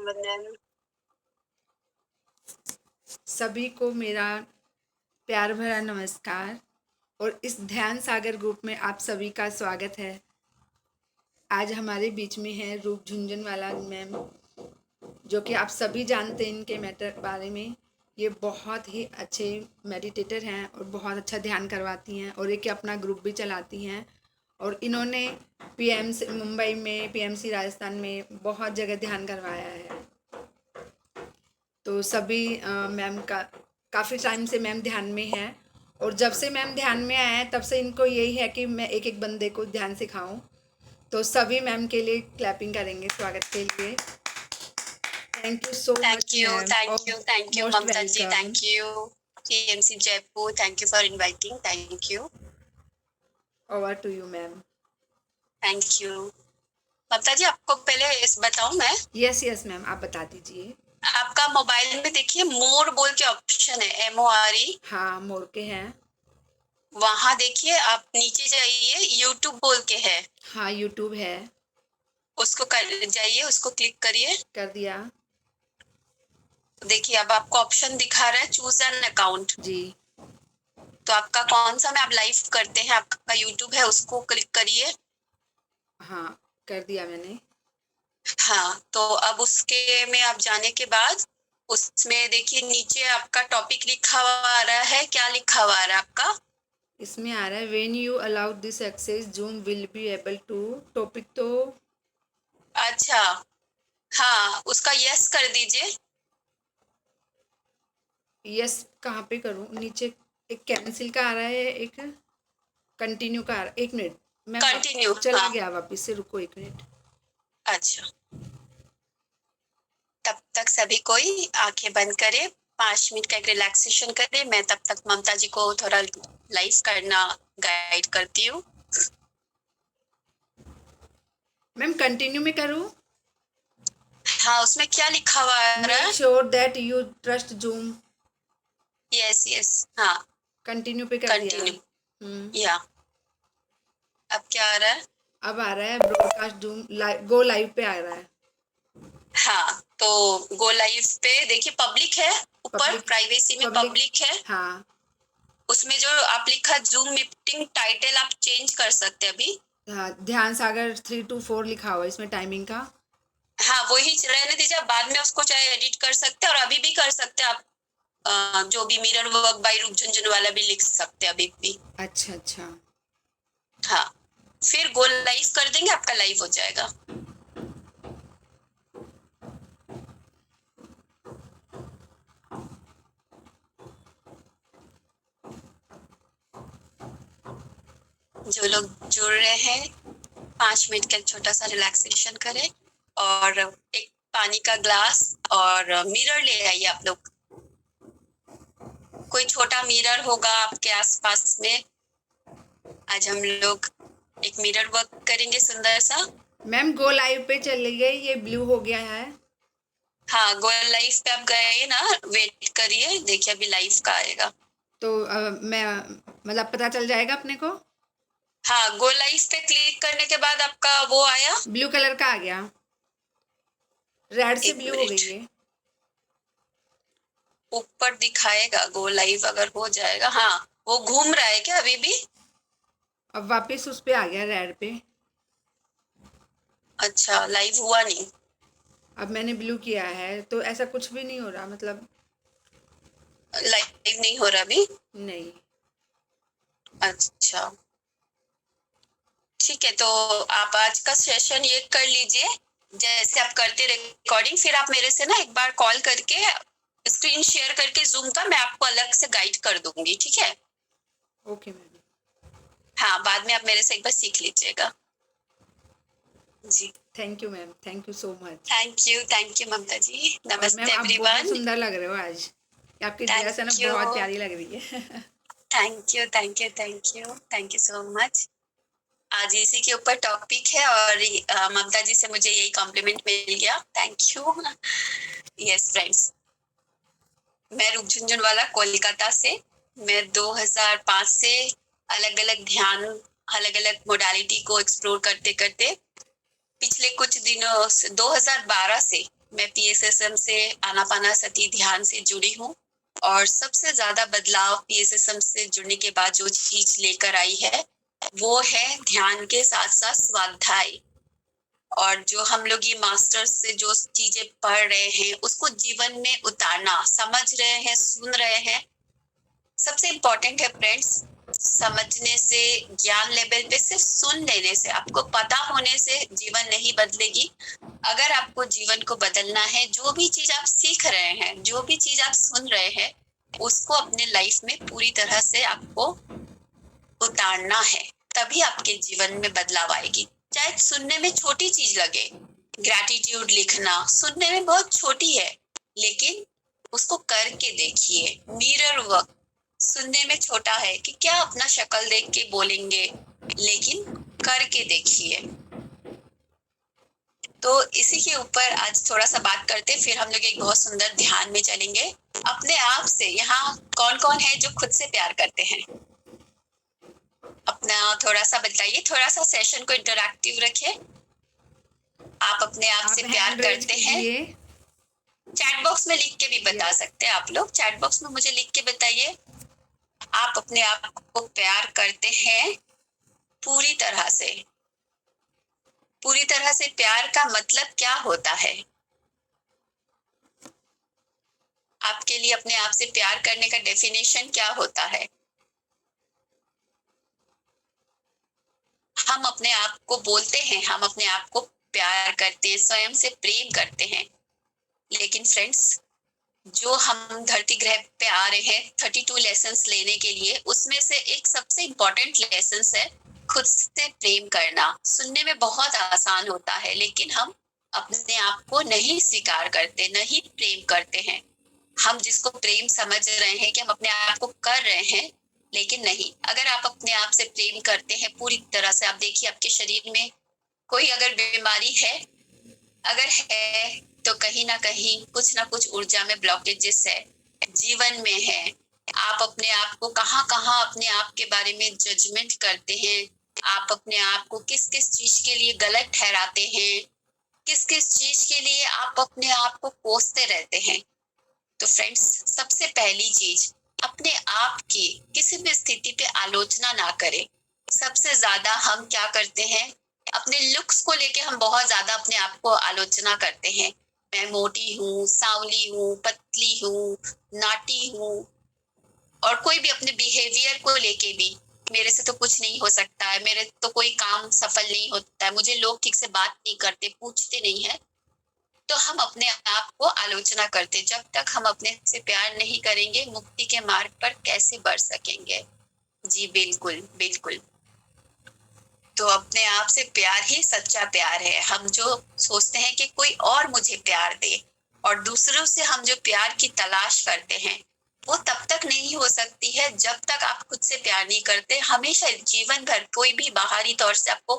वंदन। सभी को मेरा प्यार भरा नमस्कार और इस ध्यान सागर ग्रुप में आप सभी का स्वागत है। आज हमारे बीच में है रूप झुंझुनवाला मैम, जो कि आप सभी जानते हैं इनके मैटर बारे में। ये बहुत ही अच्छे मेडिटेटर हैं और बहुत अच्छा ध्यान करवाती हैं और एक अपना ग्रुप भी चलाती हैं। और इन्होंने पीएमसी मुंबई में, पीएमसी राजस्थान में बहुत जगह ध्यान करवाया है। तो सभी मैम का काफ़ी टाइम से मैम ध्यान में है और जब से मैम ध्यान में आए हैं तब से इनको यही है कि मैं एक एक बंदे को ध्यान सिखाऊं। तो सभी मैम के लिए क्लैपिंग करेंगे स्वागत के लिए। Thank you so much ma'am. Thank you Mamta ji, thank you PMC Jaipur, thank you for inviting, thank you. Over to you ma'am. Thank you Mamta ji. आपको पहले इस बताऊं मैं? यस मैम, आप बता दीजिए। आपका मोबाइल में देखिए मोर बोल के ऑप्शन है, MORE। हाँ, मोर के हैं। वहां देखिए, आप नीचे जाइए, यूट्यूब बोल के है। हाँ, यूट्यूब है। उसको कर जाइए, उसको क्लिक करिए। कर दिया देखिए अब आपको ऑप्शन दिखा रहा है चूज एन अकाउंट। जी। तो आपका कौन सा में आप लाइव करते हैं, आपका यूट्यूब है, उसको क्लिक करिए। हाँ, कर दिया मैंने। हाँ, तो अब उसके में आप जाने के बाद उसमें देखिए नीचे आपका टॉपिक लिखा हुआ आ रहा है। क्या लिखा हुआ आ रहा है आपका? इसमें आ रहा है when you allow this access Zoom will be able to. Topic तो अच्छा, हाँ, उसका यस कर दीजिए। यस कहाँ पे करूँ? नीचे एक कैंसिल का आ रहा है, एक कंटिन्यू का आ रहा है। एक मिनट, मैं कंटिन्यू, चला हाँ। गया वापस से, रुको एक मिनट। अच्छा, तब तक सभी कोई आंखें बंद करे, 5 मिनट का एक रिलैक्सेशन करे। मैं तब तक ममता जी को थोड़ा लाइव करना गाइड करती हूँ। मैम कंटिन्यू में करूँ? हाँ, उसमें क्या लिखा हुआ आ रहा मेक है? Sure that you trust zoom. Yes, हाँ, कंटिन्यू पे कर दिया। कंटिन्यू। या अब क्या आ रहा है? अब आ रहा है ब्रॉडकास्ट जूम गो लाइव पे आ रहा है। हाँ, तो गो लाइव पे देखिए पब्लिक है, ऊपर पब्लिक, प्राइवेसी में पब्लिक है। हाँ। उसमें जो आप लिखा जूम मीटिंग टाइटल आप चेंज कर सकते हैं अभी। हाँ, ध्यान सागर 3 to 4 लिखा हुआ है इसमें टाइमिंग का। हाँ, वही रहने दीजिए, बाद में उसको चाहे एडिट कर सकते हैं और अभी भी कर सकते हैं आप। जो भी मिरर वर्क बाय रूप झुनझुनवाला भी लिख सकते हैं अभी भी। अच्छा। हाँ, फिर गो लाइव कर देंगे, आपका लाइव हो जाएगा। जो लोग जुड़ रहे हैं 5 मिनट का छोटा सा रिलैक्सेशन करें और एक पानी का ग्लास और मिरर ले आइए आप लोग। कोई छोटा मिरर होगा आपके आसपास में। आज हम लोग एक मिरर वर्क करेंगे सुंदर सा। मैम गो लाइव पे चली गई, ये ब्लू हो गया है। हाँ, गो लाइव पे आप गए ना, वेट करिए, देखिए अभी लाइव का आएगा। तो मैं मतलब पता चल जाएगा अपने को? हाँ, गो लाइव पे क्लिक करने के बाद आपका वो आया, ब्लू कलर का आ गया, रेड से एक ब्लू हो गई मिनट, है। ऊपर दिखाएगा गो लाइव अगर हो जाएगा। हाँ, वो घूम रहा है क्या अभी भी? अब वापस उस पे आ गया, रेड पे। अच्छा, लाइव हुआ नहीं। अब मैंने ब्लू किया है तो ऐसा कुछ भी नहीं हो रहा, मतलब लाइव नहीं हो रहा अभी? नहीं। अच्छा, ठीक है, तो आप आज का सेशन ये कर लीजिए जैसे आप करते रिकॉर्डिंग। फिर आप मेरे से ना एक बार कॉल करके स्क्रीन शेयर करके जूम का मैं आपको अलग से गाइड कर दूंगी, ठीक है? Okay ma'am. हाँ, बाद में आप मेरे से एक बार सीख लीजिएगा जी। Thank you ma'am, thank you so much. Thank you Mamta ji. और मैम नमस्ते आप बहुत एवरीवन। सुंदर लग रहे हो आज, आपकी ड्रेस है ना थैंक यू, बहुत प्यारी लग रही है। Thank you so much. आज इसी के ऊपर टॉपिक है और ममता जी से मुझे यही कॉम्प्लीमेंट मिल गया, थैंक यू। यस फ्रेंड्स, मैं रूप झुनझुनवाला कोलकाता से। मैं 2005 से अलग अलग ध्यान, अलग अलग मोडालिटी को एक्सप्लोर करते करते पिछले कुछ दिनों से 2012 से मैं पीएसएसएम से आनापानासती ध्यान से जुड़ी हूँ और सबसे ज्यादा बदलाव पीएसएसएम से जुड़ने के बाद जो चीज लेकर आई है वो है ध्यान के साथ साथ स्वाध्याय। और जो हम लोग ये मास्टर्स से जो चीजें पढ़ रहे हैं उसको जीवन में उतारना, समझ रहे हैं, सुन रहे हैं। सबसे इम्पोर्टेंट है फ्रेंड्स, समझने से, ज्ञान लेवल पे सिर्फ सुन लेने से, आपको पता होने से जीवन नहीं बदलेगी। अगर आपको जीवन को बदलना है, जो भी चीज आप सीख रहे हैं, जो भी चीज आप सुन रहे हैं, उसको अपने लाइफ में पूरी तरह से आपको उतारना है, तभी आपके जीवन में बदलाव आएगी। चाहे सुनने में छोटी चीज लगे, ग्रैटिट्यूड लिखना सुनने में बहुत छोटी है, लेकिन उसको करके देखिए। मिरर वर्क सुनने में छोटा है कि क्या अपना शक्ल देख के बोलेंगे, लेकिन करके देखिए। तो इसी के ऊपर आज थोड़ा सा बात करते, फिर हम लोग एक बहुत सुंदर ध्यान में चलेंगे। अपने आप से यहाँ कौन कौन है जो खुद से प्यार करते हैं? अपना थोड़ा सा बताइए, थोड़ा सा सेशन को इंटरैक्टिव रखिए। आप अपने आप से प्यार करते हैं? चैट बॉक्स में लिख के भी बता सकते हैं आप लोग। चैट बॉक्स में मुझे लिख के बताइए, आप अपने आप को प्यार करते हैं पूरी तरह से? पूरी तरह से प्यार का मतलब क्या होता है आपके लिए? अपने आप से प्यार करने का डेफिनेशन क्या होता है? हम अपने आप को बोलते हैं हम अपने आप को प्यार करते हैं, स्वयं से प्रेम करते हैं, लेकिन फ्रेंड्स जो हम धरती ग्रह पे आ रहे हैं 32 लेसन्स लेने के लिए, उसमें से एक सबसे इम्पोर्टेंट लेसन्स है खुद से प्रेम करना। सुनने में बहुत आसान होता है, लेकिन हम अपने आप को नहीं स्वीकार करते, नहीं प्रेम करते हैं। हम जिसको प्रेम समझ रहे हैं कि हम अपने आप को कर रहे हैं, लेकिन नहीं। अगर आप अपने आप से प्रेम करते हैं पूरी तरह से, आप देखिए आपके शरीर में कोई अगर बीमारी है, अगर है तो कहीं ना कहीं कुछ ना कुछ ऊर्जा में ब्लॉकेजेस है, जीवन में है। आप अपने आप को कहाँ कहाँ अपने आप के बारे में जजमेंट करते हैं, आप अपने आप को किस किस चीज के लिए गलत ठहराते हैं, किस किस चीज के लिए आप अपने आप को कोसते रहते हैं। तो फ्रेंड्स, सबसे पहली चीज, अपने आप की किसी भी स्थिति पे आलोचना ना करें। सबसे ज्यादा हम क्या करते हैं, अपने लुक्स को लेके हम बहुत ज्यादा अपने आप को आलोचना करते हैं। मैं मोटी हूँ, सांवली हूँ, पतली हूँ, नाटी हूँ। और कोई भी अपने बिहेवियर को लेके भी, मेरे से तो कुछ नहीं हो सकता है, मेरे तो कोई काम सफल नहीं होता है, मुझे लोग ठीक से बात नहीं करते, पूछते नहीं है, तो हम अपने आप को आलोचना करते। जब तक हम अपने से प्यार नहीं करेंगे, मुक्ति के मार्ग पर कैसे बढ़ सकेंगे? जी बिल्कुल बिल्कुल। तो अपने आप से प्यार ही सच्चा प्यार है। हम जो सोचते हैं कि कोई और मुझे प्यार दे, और दूसरों से हम जो प्यार की तलाश करते हैं, वो तब तक नहीं हो सकती है जब तक आप खुद से प्यार नहीं करते। हमेशा जीवन भर कोई भी बाहरी तौर से आपको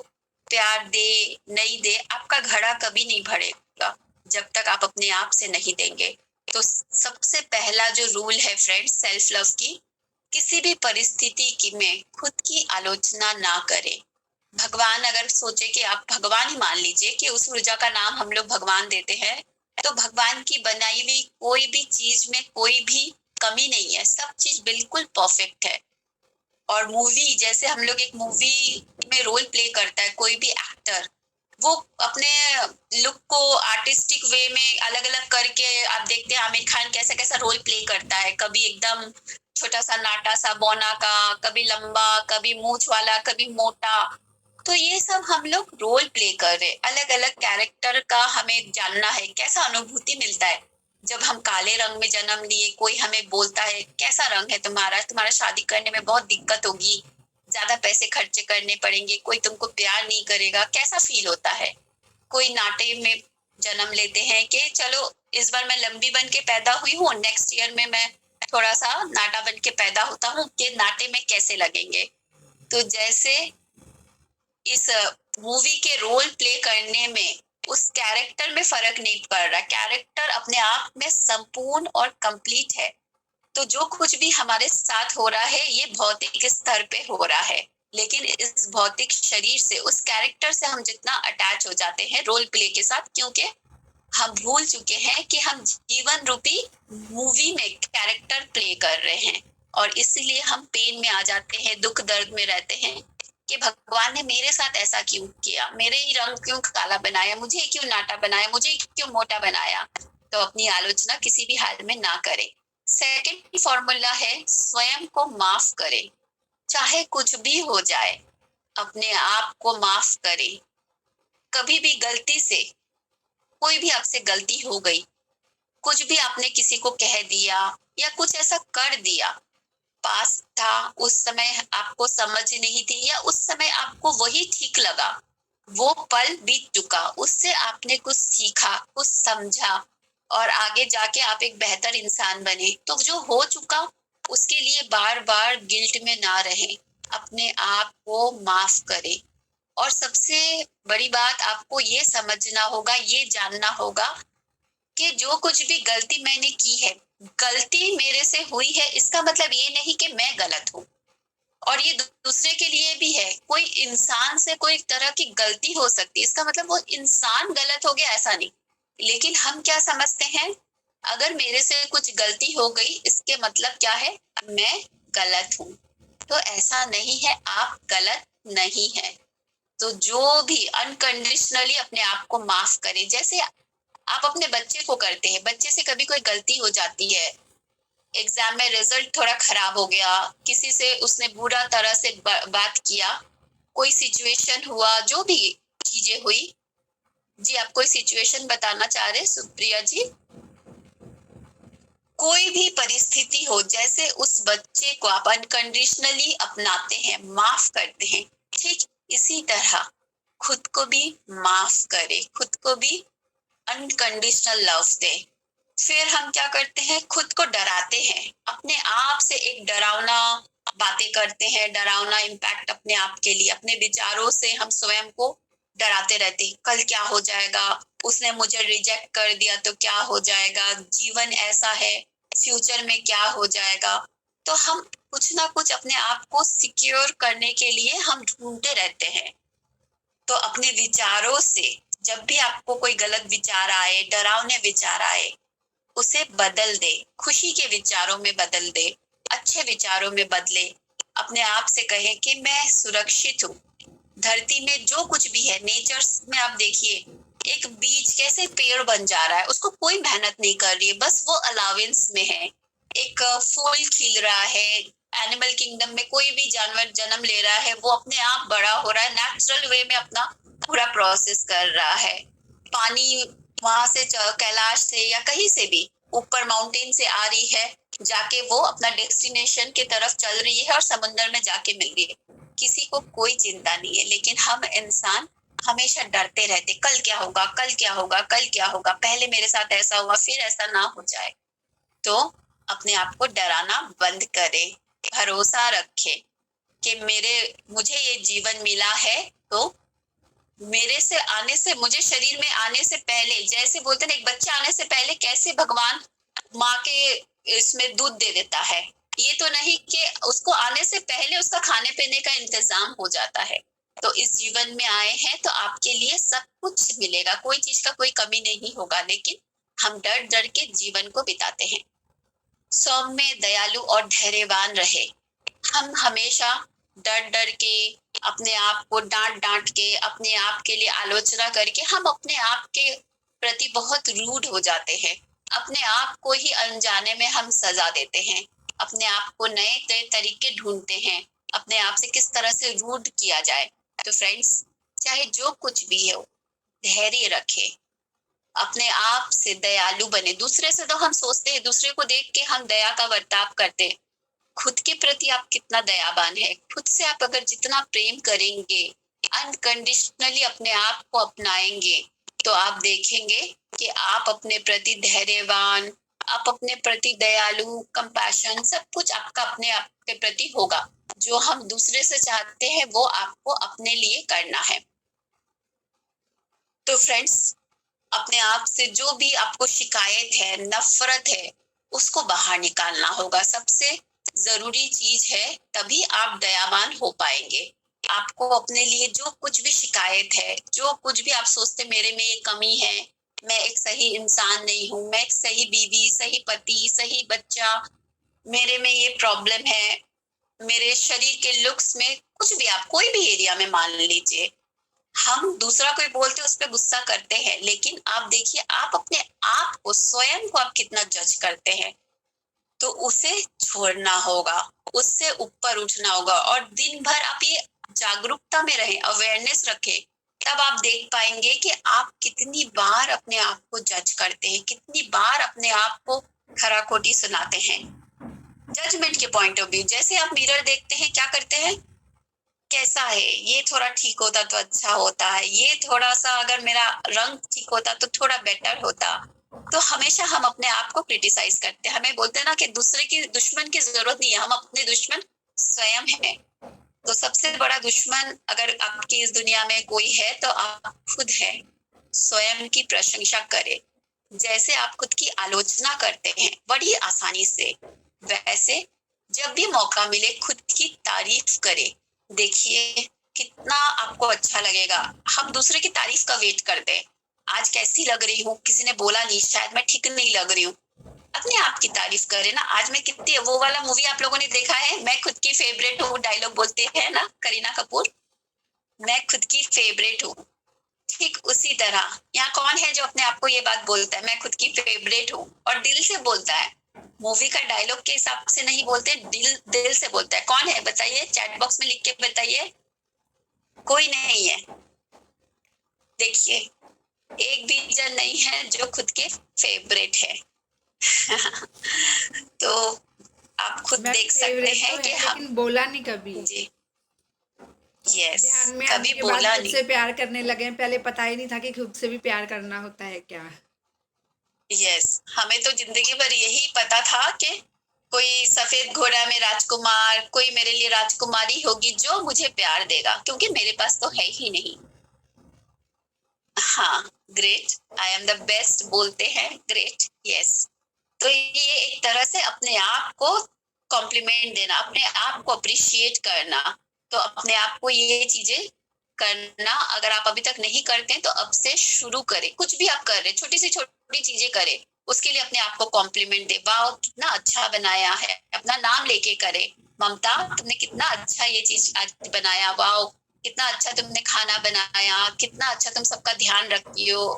प्यार दे नहीं दे, आपका घड़ा कभी नहीं भरेगा जब तक आप अपने आप से नहीं देंगे। तो सबसे पहला जो रूल है फ्रेंड्स, सेल्फ लव की, किसी भी परिस्थिति में खुद की आलोचना ना करें। भगवान अगर सोचे कि आप भगवान ही मान लीजिए कि उस ऊर्जा का नाम हम लोग भगवान देते हैं, तो भगवान की बनाई हुई कोई भी चीज में कोई भी कमी नहीं है, सब चीज बिल्कुल परफेक्ट है। और मूवी, जैसे हम लोग एक मूवी में रोल प्ले करता है कोई भी एक्टर, वो अपने लुक को आर्टिस्टिक वे में अलग अलग करके, आप देखते हैं आमिर खान कैसा कैसा रोल प्ले करता है, कभी एकदम छोटा सा नाटा सा बौना का, कभी लंबा, कभी मूंछ वाला, कभी मोटा। तो ये सब हम लोग रोल प्ले कर रहे, अलग अलग कैरेक्टर का हमें जानना है कैसा अनुभूति मिलता है। जब हम काले रंग में जन्म लिए, कोई हमें बोलता है कैसा रंग है तुम्हारा, तुम्हारा शादी करने में बहुत दिक्कत होगी, ज्यादा पैसे खर्चे करने पड़ेंगे, कोई तुमको प्यार नहीं करेगा, कैसा फील होता है। कोई नाटे में जन्म लेते हैं कि चलो इस बार मैं लंबी बन के पैदा हुई हूँ, नेक्स्ट ईयर में मैं थोड़ा सा नाटा बन के पैदा होता हूँ, कि नाटे में कैसे लगेंगे। तो जैसे इस मूवी के रोल प्ले करने में उस कैरेक्टर में फर्क नहीं पड़ रहा, कैरेक्टर अपने आप में संपूर्ण और कंप्लीट है। तो जो कुछ भी हमारे साथ हो रहा है, ये भौतिक स्तर पे हो रहा है, लेकिन इस भौतिक शरीर से, उस कैरेक्टर से हम जितना अटैच हो जाते हैं रोल प्ले के साथ, क्योंकि हम भूल चुके हैं कि हम जीवन रूपी मूवी में कैरेक्टर प्ले कर रहे हैं, और इसीलिए हम पेन में आ जाते हैं, दुख दर्द में रहते हैं कि भगवान ने मेरे साथ ऐसा क्यों किया, मेरे ही रंग क्यों काला बनाया, मुझे क्यों नाटा बनाया, मुझे क्यों मोटा बनाया। तो अपनी आलोचना किसी भी हाल में ना करें। सेकंड फॉर्मूला है स्वयं को माफ करें। चाहे कुछ भी हो जाए, अपने आप को माफ करें। कभी भी गलती से, कोई भी आपसे गलती हो गई, कुछ भी आपने किसी को कह दिया या कुछ ऐसा कर दिया, पास था, उस समय आपको समझ नहीं थी, या उस समय आपको वही ठीक लगा, वो पल बीत चुका, उससे आपने कुछ सीखा, कुछ समझा, और आगे जाके आप एक बेहतर इंसान बने। तो जो हो चुका, उसके लिए बार बार गिल्ट में ना रहें, अपने आप को माफ करें। और सबसे बड़ी बात आपको ये समझना होगा, ये जानना होगा कि जो कुछ भी गलती मैंने की है, गलती मेरे से हुई है, इसका मतलब ये नहीं कि मैं गलत हूँ। और ये दूसरे के लिए भी है, कोई इंसान से कोई तरह की गलती हो सकती है, इसका मतलब वो इंसान गलत हो गया ऐसा नहीं। लेकिन हम क्या समझते हैं, अगर मेरे से कुछ गलती हो गई, इसके मतलब क्या है, मैं गलत हूँ। तो ऐसा नहीं है, आप गलत नहीं है। तो जो भी अनकंडीशनली अपने आप को माफ करें, जैसे आप अपने बच्चे को करते हैं, बच्चे से कभी कोई गलती हो जाती है, एग्जाम में रिजल्ट थोड़ा खराब हो गया, किसी से उसने बुरा तरह से बात किया, कोई सिचुएशन हुआ, जो भी चीजें हुई। जी, आप कोई सिचुएशन बताना चाह रहे सुप्रिया जी? कोई भी परिस्थिति हो, जैसे उस बच्चे को आप अनकंडीशनली अपनाते हैं, माफ करते हैं, ठीक इसी तरह खुद को भी माफ करें, खुद को भी अनकंडीशनल लव दे। फिर हम क्या करते हैं, खुद को डराते हैं, अपने आप से एक डरावना बातें करते हैं, डरावना इम्पैक्ट अपने आप के लिए, अपने विचारों से हम स्वयं को डराते रहते हैं। कल क्या हो जाएगा, उसने मुझे रिजेक्ट कर दिया तो क्या हो जाएगा, जीवन ऐसा है, फ्यूचर में क्या हो जाएगा। तो हम कुछ ना कुछ अपने आप को सिक्योर करने के लिए हम ढूंढते रहते हैं। तो अपने विचारों से, जब भी आपको कोई गलत विचार आए, डरावने विचार आए, उसे बदल दे, खुशी के विचारों में बदल दे, अच्छे विचारों में बदले। अपने आप से कहे कि मैं सुरक्षित हूँ। धरती में जो कुछ भी है, नेचर में आप देखिए, एक बीज कैसे पेड़ बन जा रहा है, उसको कोई मेहनत नहीं कर रही है, बस वो अलावेंस में है। एक फूल खिल रहा है, एनिमल किंगडम में कोई भी जानवर जन्म ले रहा है, वो अपने आप बड़ा हो रहा है, नेचुरल वे में अपना पूरा प्रोसेस कर रहा है। पानी वहां से कैलाश से या कहीं से भी ऊपर माउंटेन से आ रही है, जाके वो अपना डेस्टिनेशन की तरफ चल रही है और समुद्र में जाके मिल रही है। किसी को कोई चिंता नहीं है, लेकिन हम इंसान हमेशा डरते रहते, कल क्या होगा, कल क्या होगा, कल क्या होगा, पहले मेरे साथ ऐसा हुआ, फिर ऐसा ना हो जाए। तो अपने आप को डराना बंद करें, भरोसा रखे कि मुझे ये जीवन मिला है, तो मेरे से आने से, मुझे शरीर में आने से पहले, जैसे बोलते हैं एक बच्चा आने से पहले कैसे भगवान माँ के इसमें दूध दे देता है, ये तो नहीं कि उसको आने से पहले उसका खाने पीने का इंतजाम हो जाता है। तो इस जीवन में आए हैं तो आपके लिए सब कुछ मिलेगा, कोई चीज का कोई कमी नहीं होगा, लेकिन हम डर डर के जीवन को बिताते हैं। सौम्य, दयालु और धैर्यवान रहे। हम हमेशा डर डर के, अपने आप को डांट डांट के, अपने आप के लिए आलोचना करके हम अपने आप के प्रति बहुत रूड हो जाते हैं। अपने आप को ही अनजाने में हम सजा देते हैं, अपने आप को नए नए तरीके ढूंढते हैं, अपने आप से किस तरह से रूड किया जाए। तो फ्रेंड्स, चाहे जो कुछ भी हो, धैर्य रखे, अपने आप से दयालु बने। दूसरे से तो हम सोचते हैं, दूसरे को देख के हम दया का बर्ताव करते हैं, खुद के प्रति आप कितना दयावान है, खुद से आप अगर जितना प्रेम करेंगे, अनकंडीशनली अपने आप को अपनाएंगे, तो आप देखेंगे कि आप अपने प्रति धैर्यवान, आप अपने प्रति दयालु, कंपैशन, सब कुछ आपका अपने आप के प्रति होगा। जो हम दूसरे से चाहते हैं वो आपको अपने लिए करना है। तो फ्रेंड्स, अपने आप से जो भी आपको शिकायत है, नफरत है, उसको बाहर निकालना होगा। सबसे जरूरी चीज है, तभी आप दयावान हो पाएंगे। आपको अपने लिए जो कुछ भी शिकायत है, जो कुछ भी आप सोचते मेरे में ये कमी है, मैं एक सही इंसान नहीं हूँ, मैं एक सही बीवी, सही पति, सही बच्चा, मेरे में ये प्रॉब्लम है, मेरे शरीर के लुक्स में, कुछ भी आप कोई भी एरिया में मान लीजिए, हम दूसरा कोई बोलते उस पर गुस्सा करते हैं, लेकिन आप देखिए आप अपने आप को, स्वयं को आप कितना जज करते हैं। तो उसे छोड़ना होगा, उससे ऊपर उठना होगा, और दिन भर आप ये जागरूकता में रहें, अवेयरनेस रखें। तब आप देख पाएंगे कि आप कितनी बार अपने आप को जज करते हैं, कितनी बार अपने आप को खरा खोटी सुनाते हैं। जजमेंट के पॉइंट ऑफ व्यू, जैसे आप मिरर देखते हैं, क्या करते हैं, कैसा है, ये थोड़ा ठीक होता तो अच्छा होता है, ये थोड़ा सा अगर मेरा रंग ठीक होता तो थोड़ा बेटर होता। तो हमेशा हम अपने आप को क्रिटिसाइज करते हैं, हमें बोलते हैं ना कि दूसरे की दुश्मन की जरूरत नहीं है, हम अपने दुश्मन स्वयं हैं। तो सबसे बड़ा दुश्मन अगर आपकी इस दुनिया में कोई है तो आप खुद है। स्वयं की प्रशंसा करें, जैसे आप खुद की आलोचना करते हैं बड़ी आसानी से, वैसे जब भी मौका मिले खुद की तारीफ करें। देखिए कितना आपको अच्छा लगेगा। हम दूसरे की तारीफ का वेट करते हैं, आज कैसी लग रही हूँ, किसी ने बोला नहीं, शायद मैं ठीक नहीं लग रही हूँ, अपने आप की तारीफ करें ना। आज मैं कितनी, वो वाला मूवी आप लोगों ने देखा है, मैं खुद की फेवरेट हूँ, डायलॉग बोलते हैं ना करीना कपूर, मैं खुद की फेवरेट हूँ। ठीक उसी तरह यहाँ कौन है जो अपने आप को ये बात बोलता है, मैं खुद की फेवरेट हूँ, और दिल से बोलता है, मूवी का डायलॉग के हिसाब से नहीं बोलते, दिल दिल से बोलता है। कौन है बताइए, चैट बॉक्स में लिख के बताइए। कोई नहीं है, देखिए एक भी जन नहीं है जो खुद के फेवरेट है। तो आप खुद मैं देख सकते फेवरेट हैं तो कि है, हम, लेकिन बोला नहीं कभी। जी यस, ध्यान में आने कभी के बाद बोला खुद नहीं। से प्यार करने लगे, पहले पता ही नहीं था कि खुद से भी प्यार करना होता है क्या। यस, हमें तो जिंदगी भर यही पता था कि कोई सफेद घोड़ा में राजकुमार, कोई मेरे लिए राजकुमारी होगी जो मुझे प्यार देगा, क्योंकि मेरे पास तो है ही नहीं। हाँ, great, I am the best बोलते हैं, ग्रेट, यस। तो ये एक तरह से अपने आप को कॉम्प्लीमेंट देना, अपने आप को अप्रिशिएट करना। तो अपने आप को ये चीजें करना, अगर आप अभी तक नहीं करते हैं तो अब से शुरू करें। कुछ भी आप कर रहे, छोटी सी छोटी चीजें करें, उसके लिए अपने आप को कॉम्प्लीमेंट दे, वाह कितना अच्छा बनाया है, अपना नाम लेके करे, ममता तुमने कितना अच्छा ये चीज आज बनाया, वाह कितना अच्छा तुमने खाना बनाया, कितना अच्छा तुम सबका ध्यान रखती हो,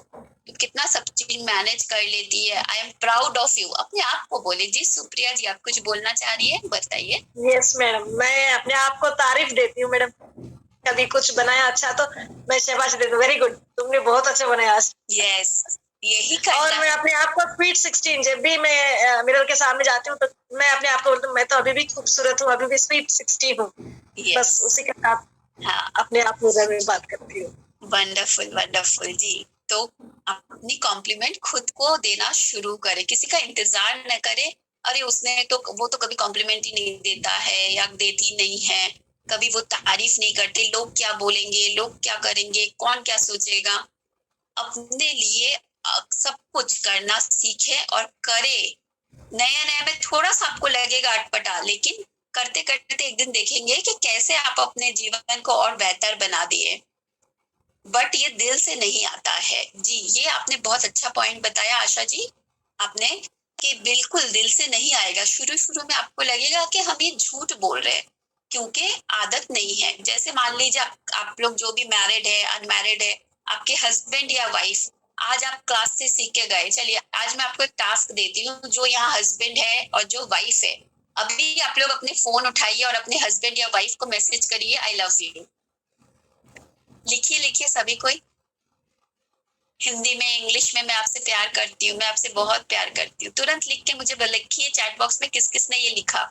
कितना सब चीज मैनेज कर लेती है, I am proud of you, अपने आप को बोले। जी सुप्रिया जी, आप कुछ बोलना चाह रही है, बताइए। यस मैडम, मैं अपने आप को तारीफ देती हूँ मैडम। कभी कुछ बनाया अच्छा तो मैं शाबाश देती हूँ, वेरी गुड, तुमने बहुत अच्छा बनाया आज। यस, यही और करना मैं है। अपने आप को स्वीट 16, जब भी मैं मिरर के सामने जाती हूँ तो मैं अपने आप को बोलती हूँ मैं तो अभी भी खूबसूरत हूँ, अभी भी स्वीट 16 हूँ। यस, बस उसी के साथ हाँ, अपने आप मिरर में बात करती हूँ। वंडरफुल वंडरफुल जी। तो अपनी कॉम्प्लीमेंट खुद को देना शुरू करें, किसी का इंतजार न करें, अरे उसने तो, वो तो कभी कॉम्प्लीमेंट ही नहीं देता है या देती नहीं है, कभी वो तारीफ नहीं करते, लोग क्या बोलेंगे, लोग क्या करेंगे, कौन क्या सोचेगा। अपने लिए सब कुछ करना सीखे और करे। नया नया में थोड़ा सा आपको लगेगा अटपटा, लेकिन करते करते एक दिन देखेंगे कि कैसे आप अपने जीवन को और बेहतर बना दिए। बट ये दिल से नहीं आता है। जी, ये आपने बहुत अच्छा पॉइंट बताया आशा जी, आपने, कि बिल्कुल दिल से नहीं आएगा। शुरू शुरू में आपको लगेगा कि हम ये झूठ बोल रहे हैं, क्योंकि आदत नहीं है। जैसे मान लीजिए आप लोग जो भी मैरिड है, अनमैरिड है, आपके हस्बैंड या वाइफ, आज आप क्लास से सीख के गए, चलिए आज मैं आपको एक टास्क देती हूँ, जो यहाँ हस्बैंड है और जो वाइफ है, अभी आप लोग अपने फोन उठाइए और अपने हस्बैंड या वाइफ को मैसेज करिए, आई लव यू। लिखिए लिखिए सभी कोई, हिंदी में, इंग्लिश में, मैं आपसे प्यार करती हूँ, मैं आपसे बहुत प्यार करती हूँ। तुरंत लिख के मुझे लिखिए चैट बॉक्स में किस किस ने ये लिखा।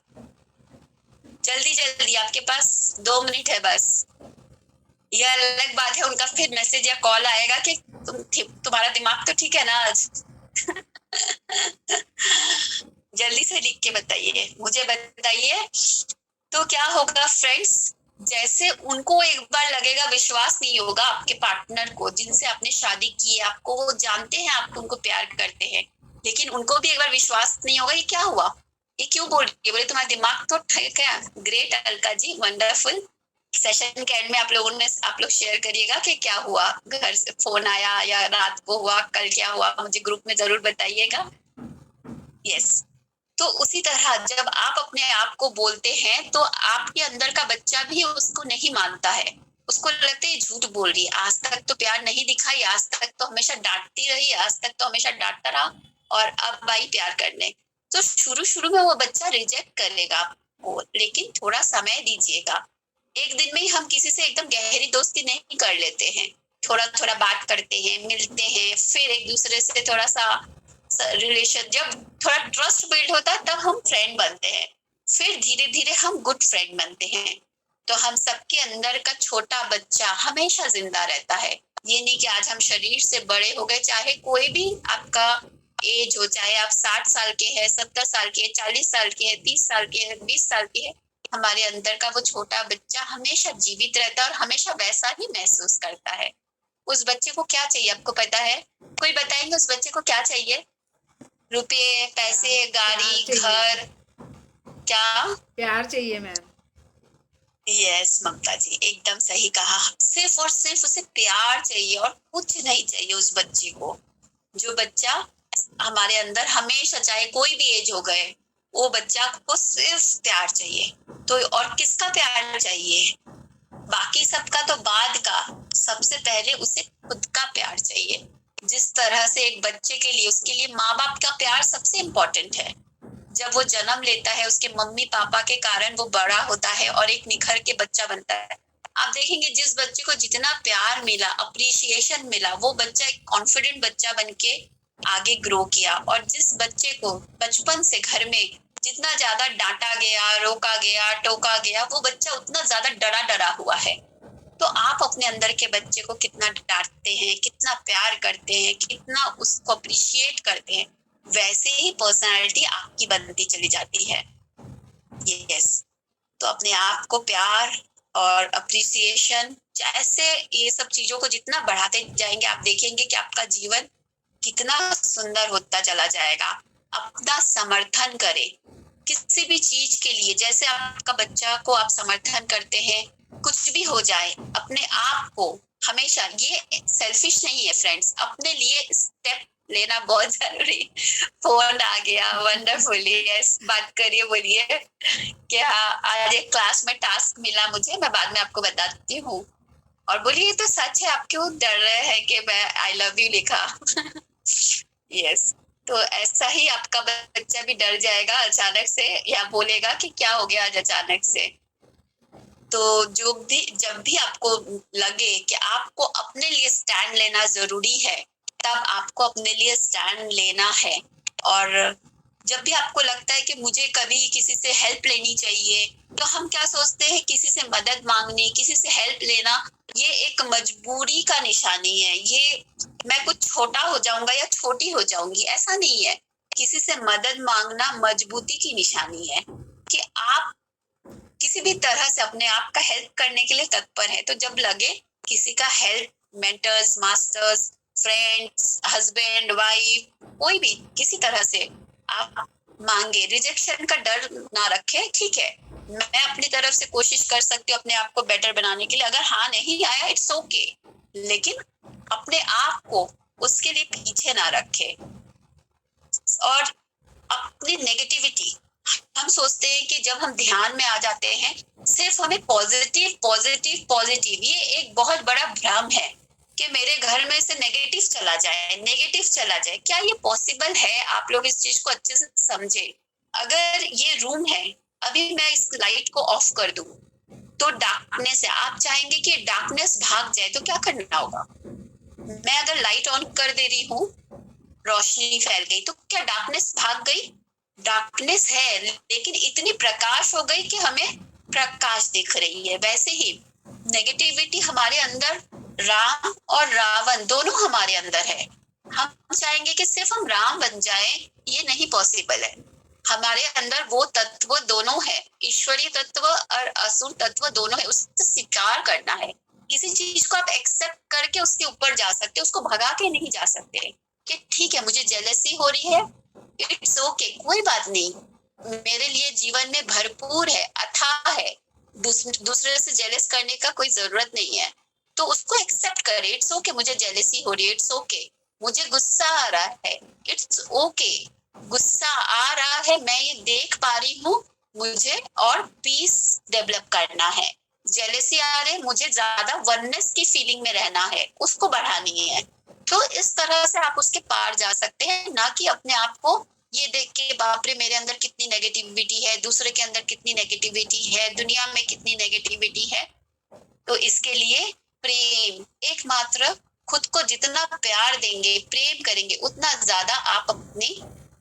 जल्दी जल्दी, आपके पास 2 मिनट है बस। यह अलग बात है उनका फिर मैसेज या कॉल आएगा कि तुम्हारा दिमाग तो ठीक है ना आज। जल्दी से लिख के बताइए, मुझे बताइए। तो क्या होगा फ्रेंड्स, जैसे उनको एक बार लगेगा, विश्वास नहीं होगा आपके पार्टनर को, जिनसे आपने शादी की है, आपको वो जानते हैं, आप उनको प्यार करते हैं, लेकिन उनको भी एक बार विश्वास नहीं होगा, ये क्या हुआ, ये क्यों बोल रही है, बोले तुम्हारा दिमाग तो ठीक है। Great Alka ji, wonderful. Session के एंड में आप लोग शेयर करिएगा कि क्या हुआ, घर से फोन आया या रात को हुआ, कल क्या हुआ, मुझे ग्रुप में जरूर बताइएगा। यस, तो उसी तरह जब आप अपने आप को बोलते हैं तो आपके अंदर का बच्चा भी उसको नहीं मानता है, उसको लगता है ये झूठ बोल रही है, आज तक तो प्यार नहीं दिखाई, आज तक तो हमेशा डांटती रही, आज तक तो हमेशा डांटता रहा, और अब आई प्यार करने। तो शुरू शुरू में वो बच्चा रिजेक्ट करेगा आपको, लेकिन थोड़ा समय दीजिएगा। एक दिन में ही हम किसी से एकदम गहरी दोस्ती नहीं कर लेते हैं, थोड़ा थोड़ा बात करते हैं, मिलते हैं, फिर एक दूसरे से थोड़ा सा रिलेशन, जब थोड़ा ट्रस्ट बिल्ड होता है तब हम फ्रेंड बनते हैं, फिर धीरे धीरे हम गुड फ्रेंड बनते हैं। तो हम सबके अंदर का छोटा बच्चा हमेशा जिंदा रहता है। ये नहीं कि आज हम शरीर से बड़े हो गए, चाहे कोई भी आपका एज हो, चाहे आप 60 साल के हैं, 70 साल के हैं, 40 साल के हैं, 30 साल के हैं, 20 साल के हैं, हमारे अंदर का वो छोटा बच्चा हमेशा जीवित रहता है और हमेशा वैसा ही महसूस करता है। उस बच्चे को क्या चाहिए आपको पता है? कोई बताएंगे उस बच्चे को क्या चाहिए? रुपये, पैसे, गाड़ी, घर, क्या? प्यार चाहिए मैम। यस ममता जी, एकदम सही कहा। सिर्फ और सिर्फ उसे प्यार चाहिए और कुछ नहीं चाहिए उस बच्चे को। जो बच्चा हमारे अंदर हमेशा, चाहे कोई भी एज हो गए, वो बच्चा को सिर्फ प्यार चाहिए। तो और किसका प्यार चाहिए? बाकी सबका तो बाद का, सबसे पहले उसे खुद का प्यार चाहिए। जिस तरह से एक बच्चे के लिए, उसके लिए माँ बाप का प्यार सबसे इम्पोर्टेंट है। जब वो जन्म लेता है, उसके मम्मी पापा के कारण वो बड़ा होता है और एक निखर के बच्चा बनता है। आप देखेंगे जिस बच्चे को जितना प्यार मिला, अप्रिसिएशन मिला, वो बच्चा एक कॉन्फिडेंट बच्चा बन के आगे ग्रो किया। और जिस बच्चे को बचपन से घर में जितना ज्यादा डांटा गया, रोका गया, टोका गया, वो बच्चा उतना ज्यादा डरा डरा हुआ है। तो आप अपने अंदर के बच्चे को कितना डांटते हैं, कितना प्यार करते हैं, कितना उसको अप्रिशिएट करते हैं, वैसे ही पर्सनालिटी आपकी बनती चली जाती है। यस, तो अपने आप को प्यार और अप्रिसिएशन, जैसे ये सब चीजों को जितना बढ़ाते जाएंगे, आप देखेंगे कि आपका जीवन कितना सुंदर होता चला जाएगा। अपना समर्थन करें किसी भी चीज के लिए, जैसे आपका बच्चा को आप समर्थन करते हैं, कुछ भी हो जाए, अपने आप को हमेशा, ये सेल्फिश नहीं है फ्रेंड्स, अपने लिए स्टेप लेना बहुत जरूरी। फोन आ गया, वंडरफुल। यस, बात करिए, बोलिए। क्या आज एक क्लास में टास्क मिला मुझे, मैं बाद में आपको बताती हूँ। और बोलिए तो सच है, आप क्यों डर रहे हैं कि मैं आई लव यू लिखा? यस, तो ऐसा ही आपका बच्चा भी डर जाएगा अचानक से, या बोलेगा कि क्या हो गया आज अचानक से। तो जब भी आपको लगे कि आपको अपने लिए स्टैंड लेना जरूरी है, तब आपको अपने लिए स्टैंड लेना है। और जब भी आपको लगता है कि मुझे कभी किसी से हेल्प लेनी चाहिए, तो हम क्या सोचते हैं, किसी से मदद मांगनी, किसी से हेल्प लेना, ये एक मजबूरी का निशानी है। ये मैं कुछ छोटा हो जाऊंगा या छोटी हो जाऊंगी, ऐसा नहीं है। किसी से मदद मांगना मजबूती की निशानी है कि आप किसी भी तरह से अपने आप का हेल्प करने के लिए तत्पर है। तो जब लगे किसी का help, mentors, masters, friends, husband, wife, कोई भी किसी तरह से आप मांगे, रिजेक्शन का डर ना रखे। ठीक है, मैं अपनी तरफ से कोशिश कर सकती हूँ अपने आप को बेटर बनाने के लिए, अगर हाँ नहीं आया इट्स ओके, लेकिन अपने आप को उसके लिए पीछे ना रखे। और अपनी नेगेटिविटी, हम सोचते हैं कि जब हम ध्यान में आ जाते हैं, सिर्फ हमें पॉजिटिव पॉजिटिव पॉजिटिव, ये एक बहुत बड़ा भ्रम है कि मेरे घर में से नेगेटिव चला जाए, नेगेटिव चला जाए। क्या ये पॉसिबल है? आप लोग इस चीज को अच्छे से समझे। अगर ये रूम है, अभी मैं इस लाइट को ऑफ कर दूं तो डार्कनेस है, आप चाहेंगे कि डार्कनेस भाग जाए, तो क्या करना होगा? मैं अगर लाइट ऑन कर दे रही हूँ, रोशनी फैल गई, तो क्या डार्कनेस भाग गई? डार्कनेस है, लेकिन इतनी प्रकाश हो गई कि हमें प्रकाश दिख रही है। वैसे ही नेगेटिविटी हमारे अंदर, राम और रावण दोनों हमारे अंदर है। हम चाहेंगे कि सिर्फ हम राम बन जाएं, ये नहीं पॉसिबल है। हमारे अंदर वो तत्व दोनों है, ईश्वरीय तत्व और असुर तत्व दोनों है, उससे स्वीकार करना है। किसी चीज को आप एक्सेप्ट करके उसके ऊपर जा सकते, उसको भगा के नहीं जा सकते कि ठीक है मुझे जेलसी हो रही है, इट्स ओके, कोई बात नहीं, मेरे लिए जीवन में भरपूर है, अथाह है, दूसरे से जेलस करने का कोई जरूरत नहीं है, तो उसको एक्सेप्ट करे। इट्स ओके मुझे जेलसी हो रही है, इट्स ओके मुझे गुस्सा आ रहा है, इट्स ओके गुस्सा आ रहा है, मैं ये देख पा रही हूँ, मुझे और पीस डेवलप करना है। जेलसी आ रहे, मुझे ज्यादा वननेस की फीलिंग में रहना है, उसको बढ़ानी है। तो इस तरह से आप उसके पार जा सकते हैं, ना कि अपने आप को ये देख के बाप रे मेरे अंदर कितनी नेगेटिविटी है, दूसरे के अंदर कितनी नेगेटिविटी है, दुनिया में कितनी नेगेटिविटी है। तो इसके लिए प्रेम, एकमात्र खुद को जितना प्यार देंगे, प्रेम करेंगे, उतना ज्यादा आप अपने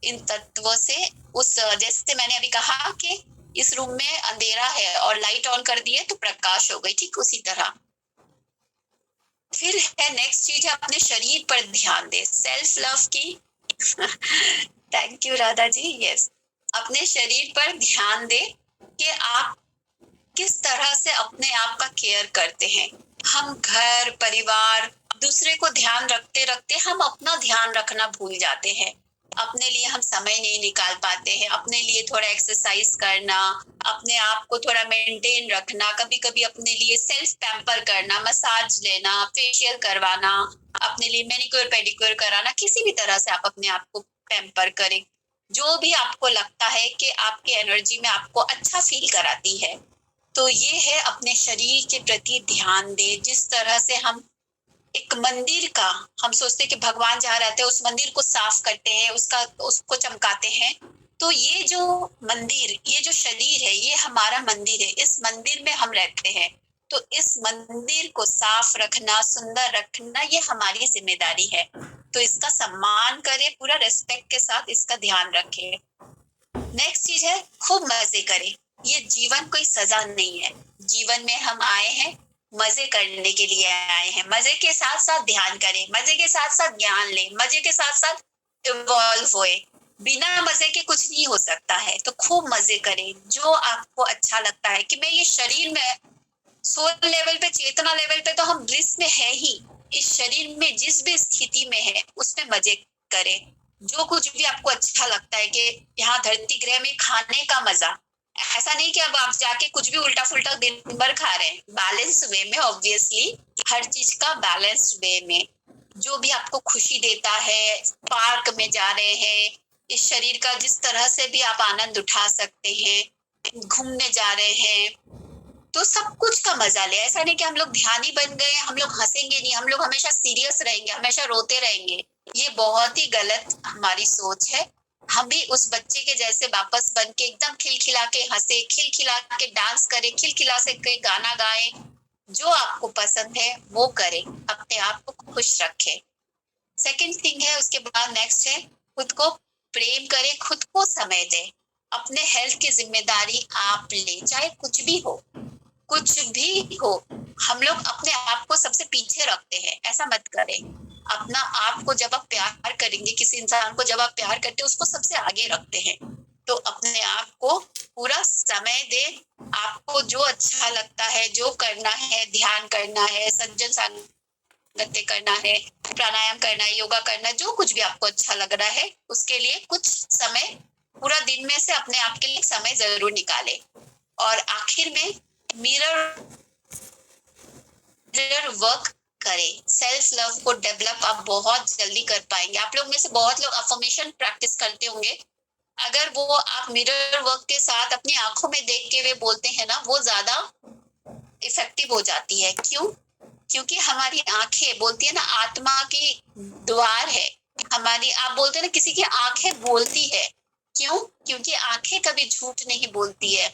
इन तत्वों से उस, जैसे मैंने अभी कहा कि इस रूम में अंधेरा है और लाइट ऑन कर दिए तो प्रकाश हो गई, ठीक उसी तरह। फिर है नेक्स्ट चीज है अपने शरीर पर ध्यान दे, सेल्फ लव की thank you Radha ji. Yes, अपने शरीर पर ध्यान दे कि आप किस तरह से अपने आप का केयर करते हैं। हम घर परिवार दूसरे को ध्यान रखते रखते हम अपना ध्यान रखना भूल जाते हैं, अपने लिए हम समय नहीं निकाल पाते हैं, अपने लिए थोड़ा एक्सरसाइज करना, अपने आप को थोड़ा मेंटेन रखना, कभी कभी अपने लिए सेल्फ पैम्पर करना, मसाज लेना, फेशियल करवाना, अपने लिए मैनिक्योर पेडिक्योर कराना, किसी भी तरह से आप अपने आप को पैम्पर करें, जो भी आपको लगता है कि आपकी एनर्जी में आपको अच्छा फील कराती है। तो ये है अपने शरीर के प्रति ध्यान दे। जिस तरह से हम एक मंदिर का, हम सोचते हैं कि भगवान जहाँ रहते हैं उस मंदिर को साफ करते हैं, उसको चमकाते हैं, तो ये जो मंदिर, ये जो शरीर है, ये हमारा मंदिर है, इस मंदिर में हम रहते हैं। तो इस मंदिर को साफ रखना, सुंदर रखना, ये हमारी जिम्मेदारी है। तो इसका सम्मान करें, पूरा रेस्पेक्ट के साथ इसका ध्यान रखें। नेक्स्ट चीज है खूब मजे करें। ये जीवन कोई सजा नहीं है, जीवन में हम आए हैं मजे करने के लिए आए हैं। मजे के साथ साथ ध्यान करें, मजे के साथ साथ ज्ञान लें, मजे के साथ साथ इवॉल्व होए। बिना मजे के कुछ नहीं हो सकता है। तो खूब मजे करें, जो आपको अच्छा लगता है। कि मैं ये शरीर में सोल लेवल पे, चेतना लेवल पे तो हम ब्लिस में है ही, इस शरीर में जिस भी स्थिति में है उसमें मजे करें। जो कुछ भी आपको अच्छा लगता है, कि यहाँ धरती ग्रह में खाने का मजा, ऐसा नहीं कि अब आप जाके कुछ भी उल्टा फुल्टा दिन भर खा रहे हैं, बैलेंस वे में, ऑब्वियसली हर चीज का बैलेंस वे में, जो भी आपको खुशी देता है। पार्क में जा रहे हैं, इस शरीर का जिस तरह से भी आप आनंद उठा सकते हैं, घूमने जा रहे हैं, तो सब कुछ का मजा ले। ऐसा नहीं कि हम लोग ध्यानी बन गए, हम लोग हंसेंगे नहीं, हम लोग हमेशा सीरियस रहेंगे, हमेशा रोते रहेंगे। ये बहुत ही गलत हमारी सोच है। हम भी उस बच्चे के जैसे वापस बन के एकदम खिलखिला के हंसे, खिलखिला के डांस करें, खिलखिला से के गाना गाएं, जो आपको पसंद है वो करें, अपने आप को खुश रखें। सेकंड थिंग है, उसके बाद नेक्स्ट है खुद को प्रेम करें, खुद को समय दें। अपने हेल्थ की जिम्मेदारी आप ले, चाहे कुछ भी हो, कुछ भी हो। हम लोग अपने आप को सबसे पीछे रखते हैं, ऐसा मत करें। अपना आप को जब आप प्यार करेंगे, किसी इंसान को जब आप प्यार करते हैं, उसको सबसे आगे रखते हैं। तो अपने आप को पूरा समय दे, आपको जो अच्छा लगता है, जो करना है, ध्यान करना है, सज्जन संगति करना है, प्राणायाम करना है, योगा करना है, जो कुछ भी आपको अच्छा लग रहा है, उसके लिए कुछ समय पूरा दिन में से अपने आप के लिए समय जरूर निकाले। और आखिर में मिरर वर्क करें। सेल्फ लव को डेवलप आप बहुत जल्दी कर पाएंगे। आप लोग में से बहुत लोग अफर्मेशन प्रैक्टिस करते होंगे, अगर वो आप मिरर वर्क के साथ अपनी आंखों में देख के वे बोलते हैं ना, वो ज्यादा इफेक्टिव हो जाती है। क्यों? क्योंकि हमारी आंखें बोलती है ना, आत्मा की द्वार है हमारी। आप बोलते हैं ना किसी की आंखें बोलती है, क्यों? क्योंकि आंखें कभी झूठ नहीं बोलती है।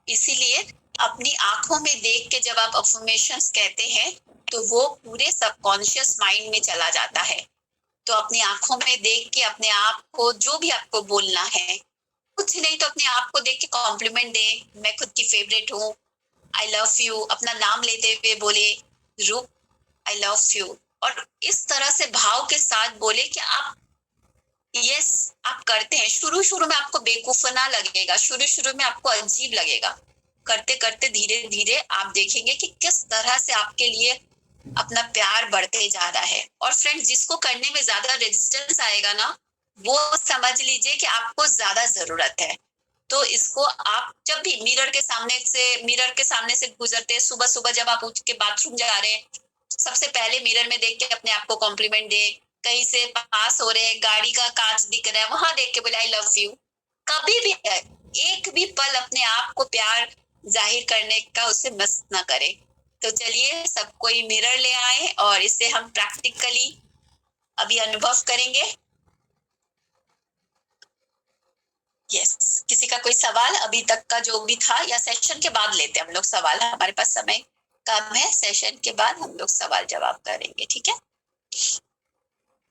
इसीलिए अपनी आंखों में देख के जब आप अफर्मेशंस कहते हैं, तो वो पूरे सबकॉन्शियस माइंड में चला जाता है। तो अपनी आंखों में देख के अपने आप को, जो भी आपको बोलना है, कुछ नहीं तो अपने आप को देख के कॉम्प्लीमेंट दे। मैं खुद की फेवरेट हूँ, आई लव यू, अपना नाम लेते हुए बोले रूप आई लव यू, और इस तरह से भाव के साथ बोले कि आप यस आप करते हैं। शुरू शुरू में आपको बेवकूफना लगेगा, शुरू शुरू में आपको अजीब लगेगा, करते करते धीरे धीरे आप देखेंगे कि किस तरह से आपके लिए अपना प्यार बढ़ते जा रहा है। और फ्रेंड्स, जिसको करने में ज्यादा रेजिस्टेंस आएगा ना, वो समझ लीजिए कि आपको ज्यादा जरूरत है। तो इसको आप जब भी मिरर के सामने से गुजरते, सुबह सुबह जब आप उठ के बाथरूम जा रहे हैं, सबसे पहले मिरर में देख के अपने आप को कॉम्प्लीमेंट दे। कहीं से पास हो रहे, गाड़ी का कांच दिख रहा है, वहां देख के बोले आई लव यू। कभी भी एक भी पल अपने आप को प्यार जाहिर करने का उससे मिस ना करे। तो चलिए सब कोई मिरर ले आए और इसे हम प्रैक्टिकली अभी अनुभव करेंगे। यस, किसी का कोई सवाल अभी तक का जो भी था, या सेशन के बाद लेते हैं हम लोग सवाल, हमारे पास समय कम है, सेशन के बाद हम लोग सवाल जवाब करेंगे, ठीक है।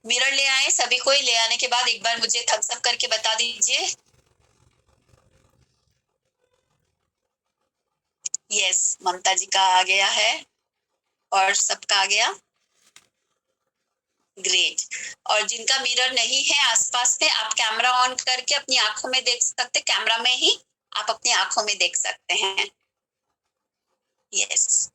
मिरर ले आए सभी कोई, ले आने के बाद एक बार मुझे थम्स अप करके बता दीजिए। यस, ममता जी का आ गया है और सबका आ गया, ग्रेट। और जिनका मिरर नहीं है आसपास में, आप कैमरा ऑन करके अपनी आंखों में देख सकते, कैमरा में ही आप अपनी आंखों में देख सकते हैं। यस,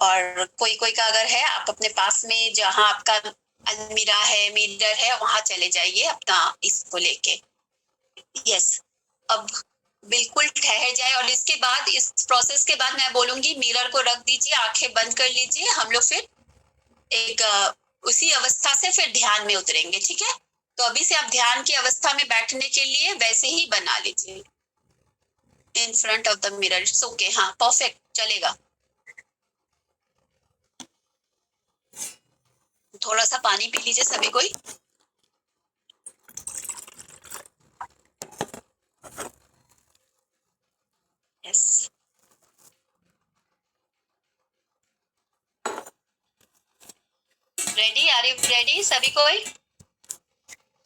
और कोई कोई का अगर है, आप अपने पास में जहां आपका अलमीरा है, मिरर है, वहां चले जाइए अपना इसको लेके। यस, अब बिल्कुल ठहर जाए और इसके बाद, इस प्रोसेस के बाद मैं बोलूंगी मिरर को रख दीजिए, आंखें बंद कर लीजिए, हम लोग फिर एक उसी अवस्था से फिर ध्यान में उतरेंगे, ठीक है। तो अभी से आप ध्यान की अवस्था में बैठने के लिए वैसे ही बना लीजिए, in front of the mirror. It's okay, हाँ परफेक्ट चलेगा। थोड़ा सा पानी पी लीजिए सभी कोई। Yes, ready, are you ready सभी कोई?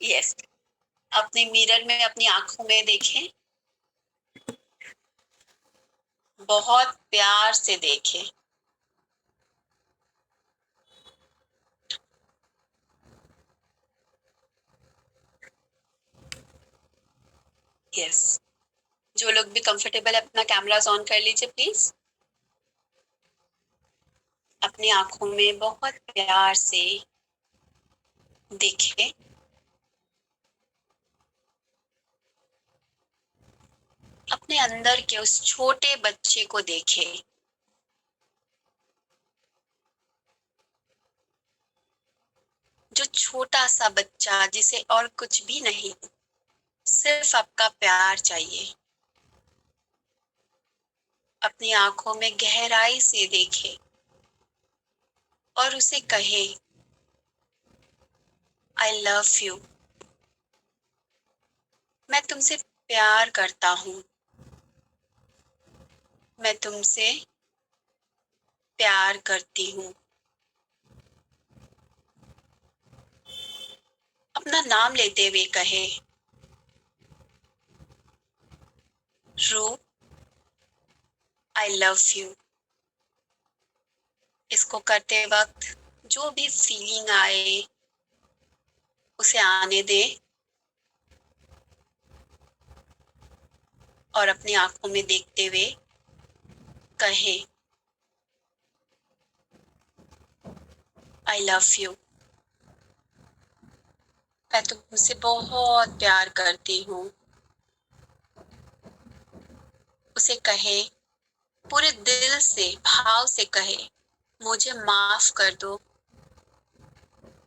यस, अपने मिरर में अपनी आंखों में देखें, बहुत प्यार से देखें। यस, जो लोग भी कंफर्टेबल है अपना कैमरास ऑन कर लीजिए प्लीज। अपनी आंखों में बहुत प्यार से देखें, अपने अंदर के उस छोटे बच्चे को देखें, जो छोटा सा बच्चा जिसे और कुछ भी नहीं, सिर्फ आपका प्यार चाहिए। अपनी आंखों में गहराई से देखें और उसे कहे आई लव यू, मैं तुमसे प्यार करता हूँ, मैं तुमसे प्यार करती हूँ। अपना नाम लेते हुए कहे रूप, आई लव यू। इसको करते वक्त जो भी फीलिंग आए उसे आने दे और अपनी आंखों में देखते हुए कहे आई लव यू, मैं तुमसे बहुत प्यार करती हूँ। उसे कहे, पूरे दिल से भाव से कहे मुझे माफ कर दो,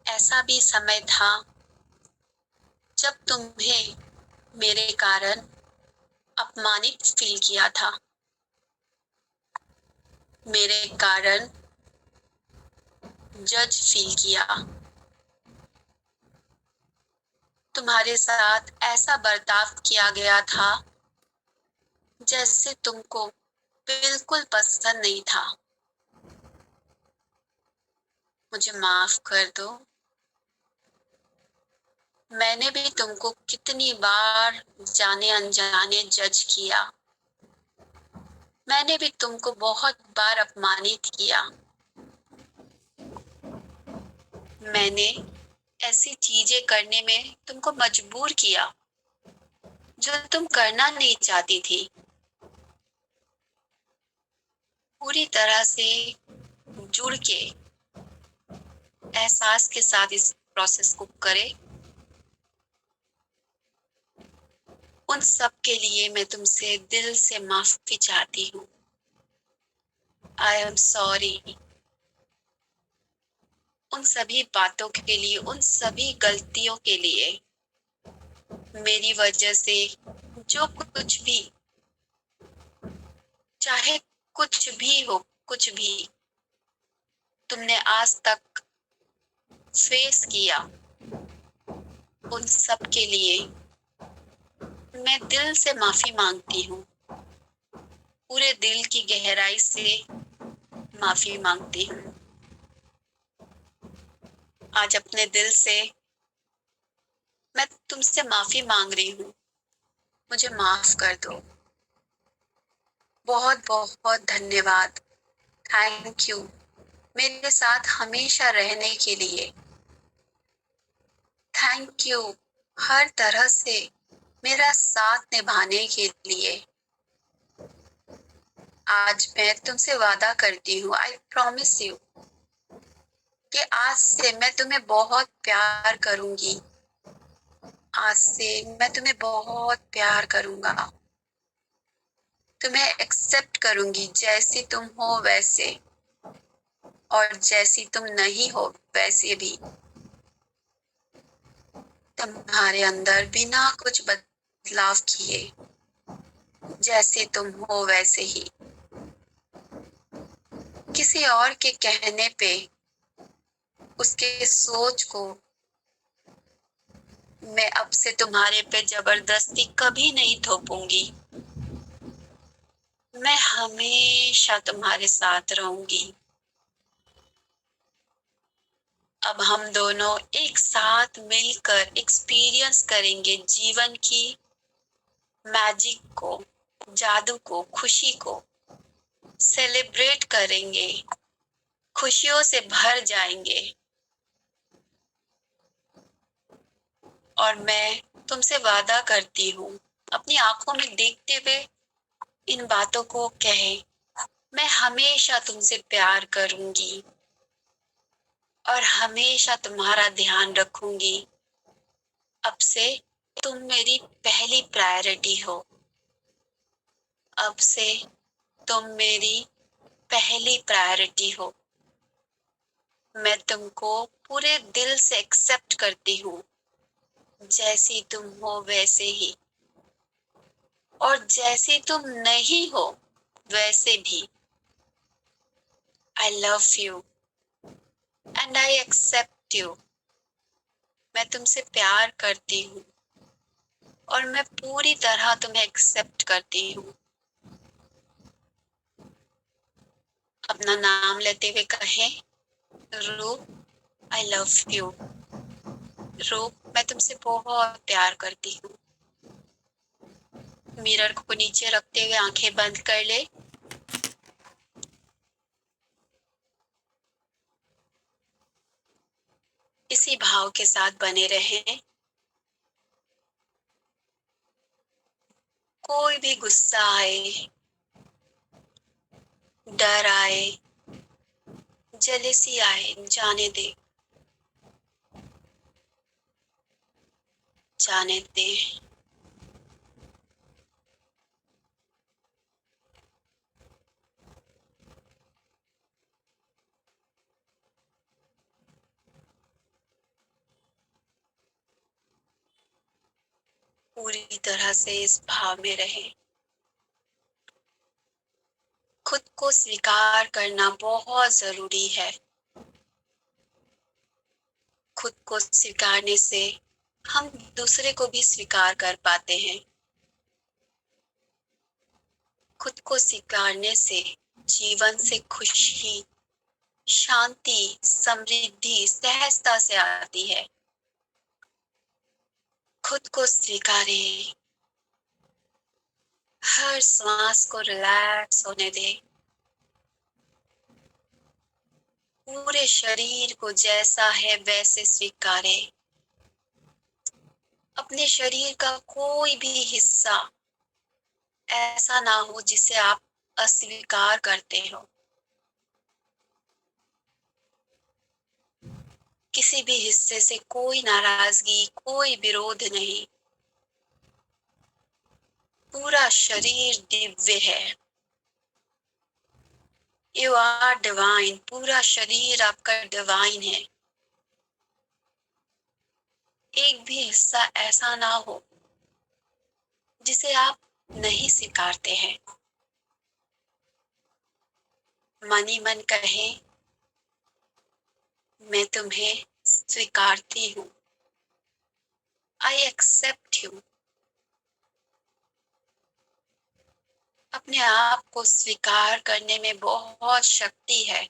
ऐसा भी समय था जब तुम्हें मेरे कारण अपमानित फील किया था, मेरे कारण जज फील किया, तुम्हारे साथ ऐसा बर्ताव किया गया था जैसे तुमको बिल्कुल पसंद नहीं था। मुझे माफ कर दो, मैंने भी तुमको कितनी बार जाने अनजाने जज किया, मैंने भी तुमको बहुत बार अपमानित किया, मैंने ऐसी चीजें करने में तुमको मजबूर किया जो तुम करना नहीं चाहती थी। पूरी तरह से जुड़ के एहसास के साथ इस प्रोसेस को करें। उन सब के लिए मैं तुमसे दिल से माफी चाहती हूँ। I am sorry. उन सभी बातों के लिए, उन सभी गलतियों के लिए, मेरी वजह से जो कुछ भी, चाहे कुछ भी हो, कुछ भी तुमने आज तक फेस किया, उन सब के लिए मैं दिल से माफी मांगती हूँ। पूरे दिल की गहराई से माफी मांगती हूँ। आज अपने दिल से मैं तुमसे माफी मांग रही हूँ। मुझे माफ कर दो। बहुत बहुत धन्यवाद। थैंक यू मेरे साथ हमेशा रहने के लिए। थैंक यू हर तरह से मेरा साथ निभाने के लिए। आज मैं तुमसे वादा करती हूँ, आई प्रॉमिस यू, कि आज से मैं तुम्हें बहुत प्यार करूंगी। आज से मैं तुम्हें बहुत प्यार करूंगा। तुम्हें एक्सेप्ट करूंगी जैसी तुम हो वैसे, और जैसी तुम नहीं हो वैसे भी। तुम्हारे अंदर बिना कुछ बदलाव किए, जैसे तुम हो वैसे ही। किसी और के कहने पे उसके सोच को मैं अब से तुम्हारे पे जबरदस्ती कभी नहीं थोपूंगी। मैं हमेशा तुम्हारे साथ रहूंगी। अब हम दोनों एक साथ मिलकर एक्सपीरियंस करेंगे जीवन की मैजिक को, जादू को, खुशी को सेलिब्रेट करेंगे, खुशियों से भर जाएंगे। और मैं तुमसे वादा करती हूँ, अपनी आंखों में देखते हुए इन बातों को कहे, मैं हमेशा तुमसे प्यार करूंगी और हमेशा तुम्हारा ध्यान रखूंगी। अब से तुम मेरी पहली प्रायोरिटी हो। अब से तुम मेरी पहली प्रायोरिटी हो। मैं तुमको पूरे दिल से एक्सेप्ट करती हूँ, जैसी तुम हो वैसे ही, और जैसी तुम नहीं हो वैसे भी। I love you and I accept you. मैं तुमसे प्यार करती हूँ और मैं पूरी तरह तुम्हें एक्सेप्ट करती हूँ। अपना नाम लेते हुए कहें, रूप, आई लव यू। रूप, मैं तुमसे बहुत प्यार करती हूँ। मिरर को नीचे रखते हुए आंखें बंद कर ले। इसी भाव के साथ बने रहें। कोई भी गुस्सा आए, डर आए, जेलेसी आए, जाने दे, जाने दे। पूरी तरह से इस भाव में रहें। खुद को स्वीकार करना बहुत जरूरी है। खुद को स्वीकारने से हम दूसरे को भी स्वीकार कर पाते हैं। खुद को स्वीकारने से जीवन से खुशी, शांति, समृद्धि सहजता से आती है। खुद को स्वीकारें। हर सांस को रिलैक्स होने दे। पूरे शरीर को जैसा है वैसे स्वीकारें। अपने शरीर का कोई भी हिस्सा ऐसा ना हो जिसे आप अस्वीकार करते हो। किसी भी हिस्से से कोई नाराजगी, कोई विरोध नहीं। पूरा शरीर दिव्य है। यू आर डिवाइन, पूरा शरीर आपका डिवाइन है। एक भी हिस्सा ऐसा ना हो जिसे आप नहीं स्वीकारते हैं। मन ही मन कहें, मैं तुम्हें स्वीकारती हूँ। I accept you. अपने आप को स्वीकार करने में बहुत शक्ति है।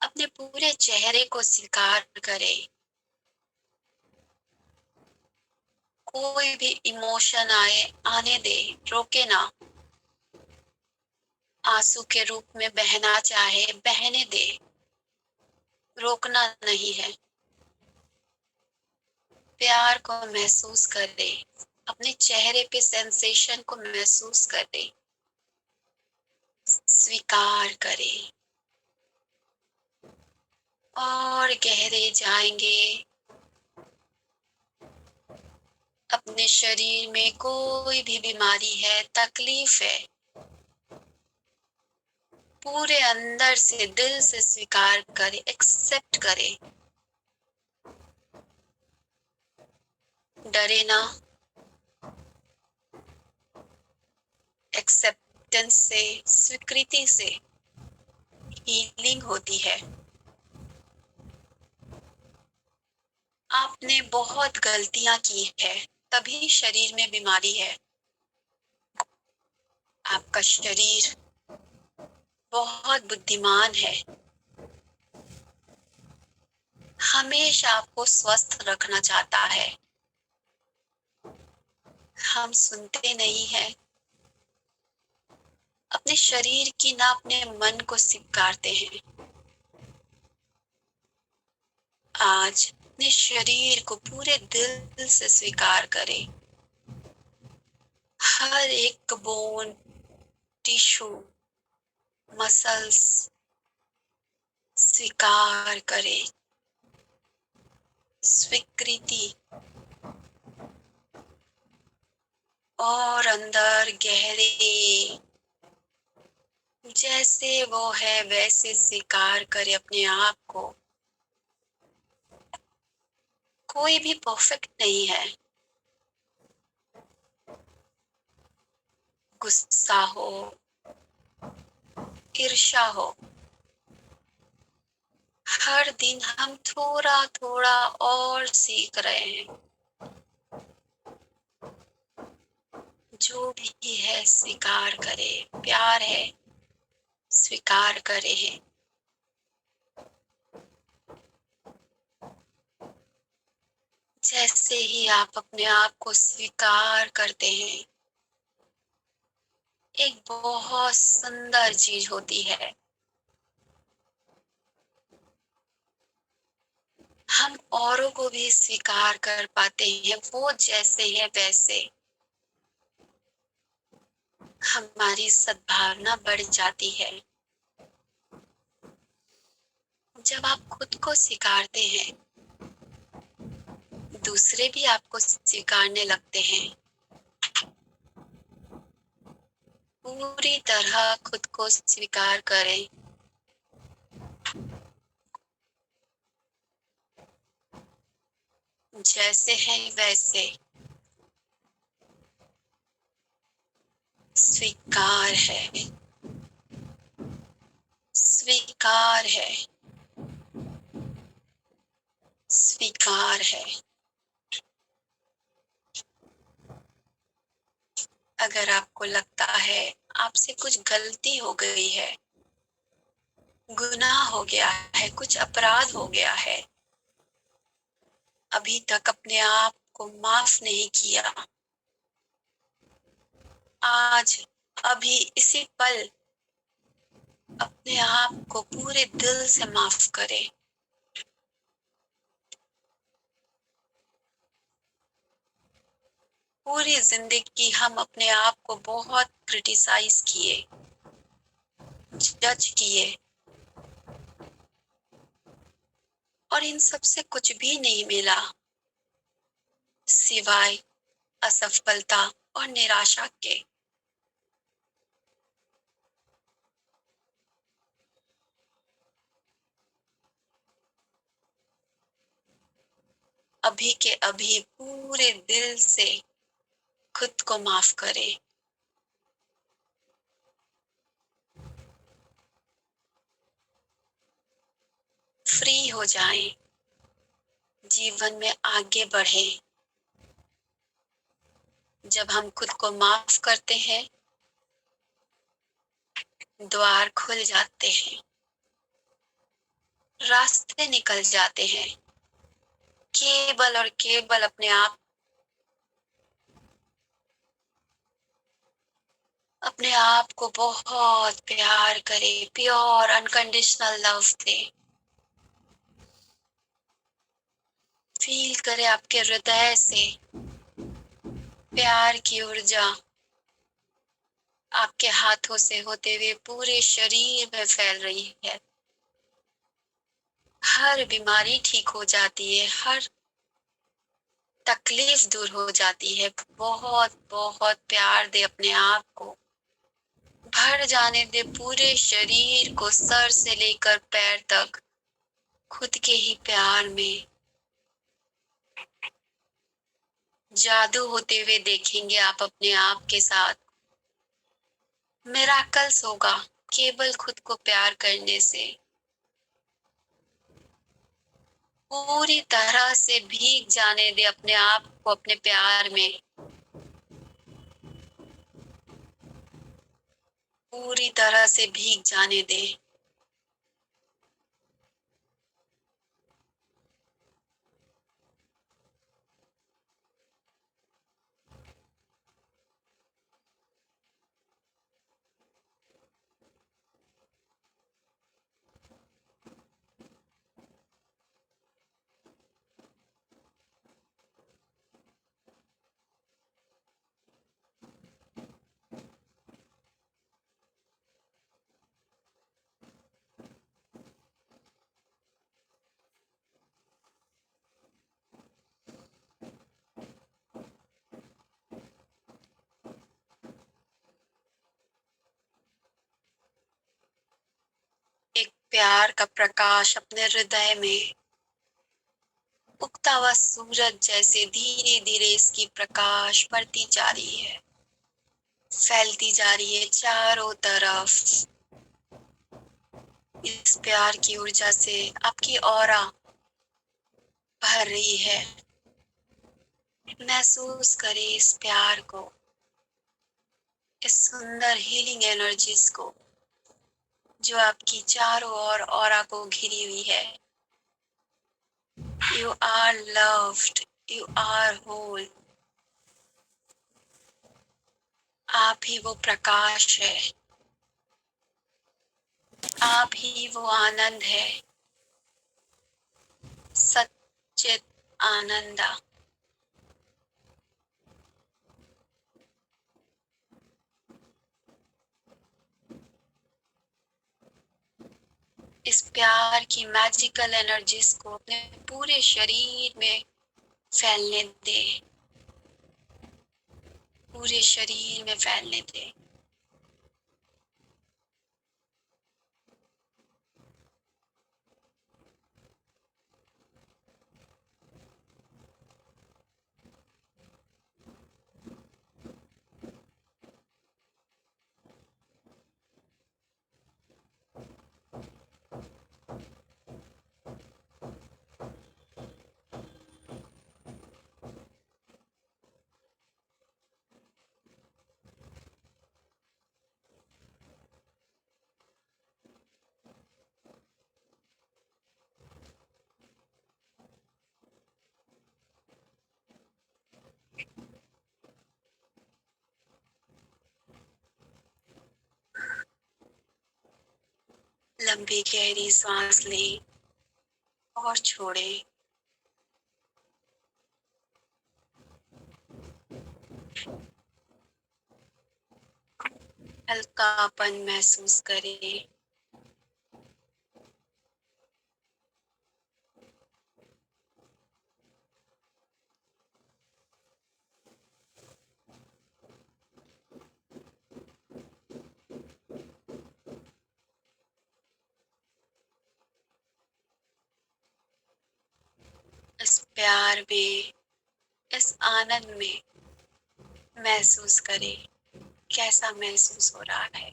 अपने पूरे चेहरे को स्वीकार करें। कोई भी इमोशन आने दे, रोके ना। आंसू के रूप में बहना चाहे बहने दे, रोकना नहीं है। प्यार को महसूस करे, अपने चेहरे पे सेंसेशन को महसूस करे, स्वीकार करे और गहरे जाएंगे। अपने शरीर में कोई भी बीमारी है, तकलीफ है, पूरे अंदर से दिल से स्वीकार करे, एक्सेप्ट करे। डरे ना। एक्सेप्टेंस से, स्वीकृति से हीलिंग होती है। आपने बहुत गलतियां की है, तभी शरीर में बीमारी है। आपका शरीर बहुत बुद्धिमान है, हमेशा आपको स्वस्थ रखना चाहता है। हम सुनते नहीं हैं, अपने शरीर की ना अपने मन को स्वीकारते हैं। आज अपने शरीर को पूरे दिल से स्वीकार करें। हर एक बोन, टिश्यू, मसल्स स्वीकार करें। स्वीकृति और अंदर गहरे, जैसे वो है वैसे स्वीकार करे अपने आप को। कोई भी परफेक्ट नहीं है। गुस्सा हो, ईर्ष्या हो, हर दिन हम थोड़ा थोड़ा और सीख रहे हैं। जो भी है स्वीकार करे, प्यार है, स्वीकार करे है। जैसे ही आप अपने आप को स्वीकार करते हैं, एक बहुत सुंदर चीज होती है। हम औरों को भी स्वीकार कर पाते हैं, वो जैसे हैं वैसे। हमारी सद्भावना बढ़ जाती है। जब आप खुद को स्वीकारते हैं, दूसरे भी आपको स्वीकारने लगते हैं। पूरी तरह खुद को स्वीकार करें। जैसे हैं वैसे स्वीकार है, स्वीकार है, स्वीकार है। अगर आपको लगता है आपसे कुछ गलती हो गई है, गुनाह हो गया है, कुछ अपराध हो गया है, अभी तक अपने आप को माफ नहीं किया, आज अभी इसी पल अपने आप को पूरे दिल से माफ करें। पूरी जिंदगी हम अपने आप को बहुत क्रिटिसाइज किए, जज किए, और इन सब से कुछ भी नहीं मिला सिवाय असफलता और निराशा के। अभी के अभी पूरे दिल से खुद को माफ करें। फ्री हो जाएं, जीवन में आगे बढ़ें। जब हम खुद को माफ करते हैं, द्वार खुल जाते हैं, रास्ते निकल जाते हैं। केवल और केवल अपने आप को बहुत प्यार करें, pure unconditional love they. Feel करें आपके हृदय से प्यार की ऊर्जा आपके हाथों से होते हुए पूरे शरीर में फैल रही है। हर बीमारी ठीक हो जाती है, हर तकलीफ दूर हो जाती है। बहुत बहुत प्यार दे अपने आप को, भर जाने दे पूरे शरीर को, सर से लेकर पैर तक खुद के ही प्यार में। जादू होते हुए देखेंगे आप अपने आप के साथ। मिराकल्स होगा केवल खुद को प्यार करने से। पूरी तरह से भीग जाने दे अपने आप को अपने प्यार में। पूरी तरह से भीग जाने दे। एक प्यार का प्रकाश अपने हृदय में, उगता हुआ सूरज जैसे धीरे धीरे इसकी प्रकाश बढ़ती जा रही है, फैलती जा रही है चारों तरफ। इस प्यार की ऊर्जा से आपकी ऑरा भर रही है। महसूस करें इस प्यार को, इस सुंदर हीलिंग एनर्जीज को जो आपकी चारों ओर ऑरा को घिरी हुई है। You are loved, you are whole। आप ही वो प्रकाश है, आप ही वो आनंद है, सच्चित आनंदा। इस प्यार की मैजिकल एनर्जीज को अपने पूरे शरीर में फैलने दे, पूरे शरीर में फैलने दे। लंबी गहरी सांस लें और छोड़ें। हल्कापन महसूस करें। प्यार में, इस आनंद में महसूस करें कैसा महसूस हो रहा है।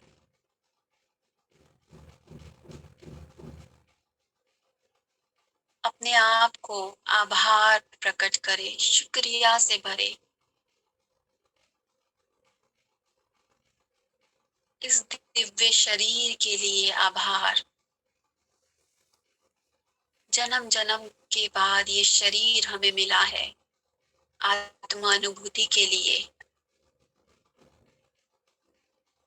अपने आप को आभार प्रकट करें, शुक्रिया से भरें। इस दिव्य शरीर के लिए आभार। जन्म जन्म के बाद ये शरीर हमें मिला है आत्मा अनुभूति के लिए।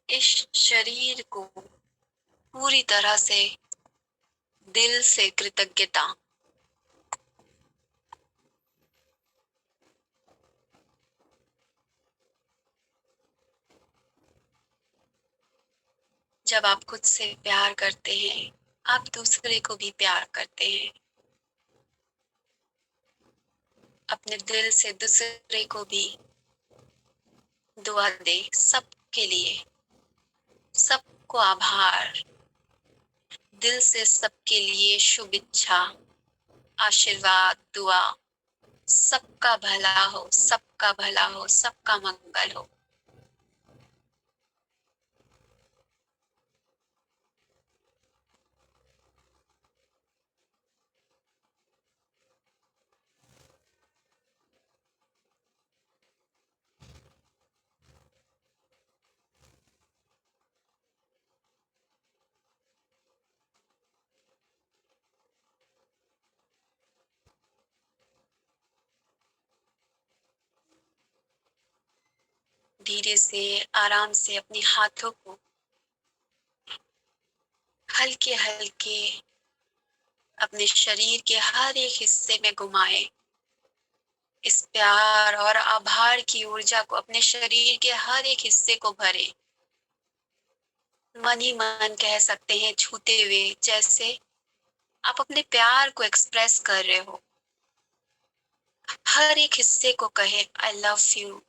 इस शरीर को पूरी तरह से दिल से कृतज्ञता। जब आप खुद से प्यार करते हैं, आप दूसरे को भी प्यार करते हैं। अपने दिल से दूसरे को भी दुआ दे, सबके लिए, सबको आभार। दिल से सबके लिए शुभ इच्छा, आशीर्वाद, दुआ। सबका भला हो, सबका भला हो, सबका मंगल हो। धीरे से, आराम से अपने हाथों को हल्के हल्के अपने शरीर के हर एक हिस्से में घुमाएं। इस प्यार और आभार की ऊर्जा को अपने शरीर के हर एक हिस्से को भरें। मन ही मन कह सकते हैं छूते हुए, जैसे आप अपने प्यार को एक्सप्रेस कर रहे हो। हर एक हिस्से को कहें आई love you,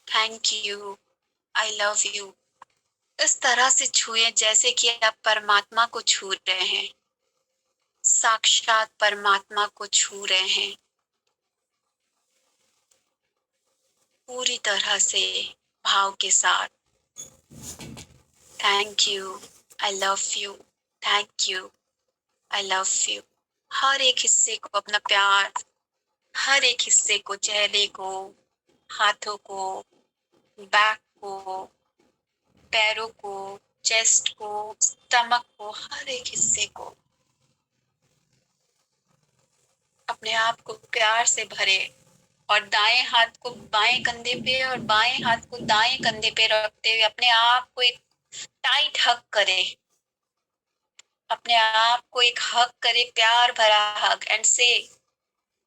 thank you, I love you. इस तरह से छुए जैसे कि आप परमात्मा को छू रहे हैं, साक्षात परमात्मा को छू रहे हैं। पूरी तरह से भाव के साथ। Thank you, I love you, thank you, I love you. हर एक हिस्से को अपना प्यार, हर एक हिस्से को, चेहरे को, हाथों को, बैक को, पैरों को, चेस्ट को, स्टमक को, हर एक हिस्से को अपने आप को प्यार से भरे। और दाएं हाथ को बाएं कंधे पे और बाएं हाथ को दाएं कंधे पे रखते हुए अपने आप को एक टाइट हग करे। अपने आप को एक हग करे, प्यार भरा हग, एंड से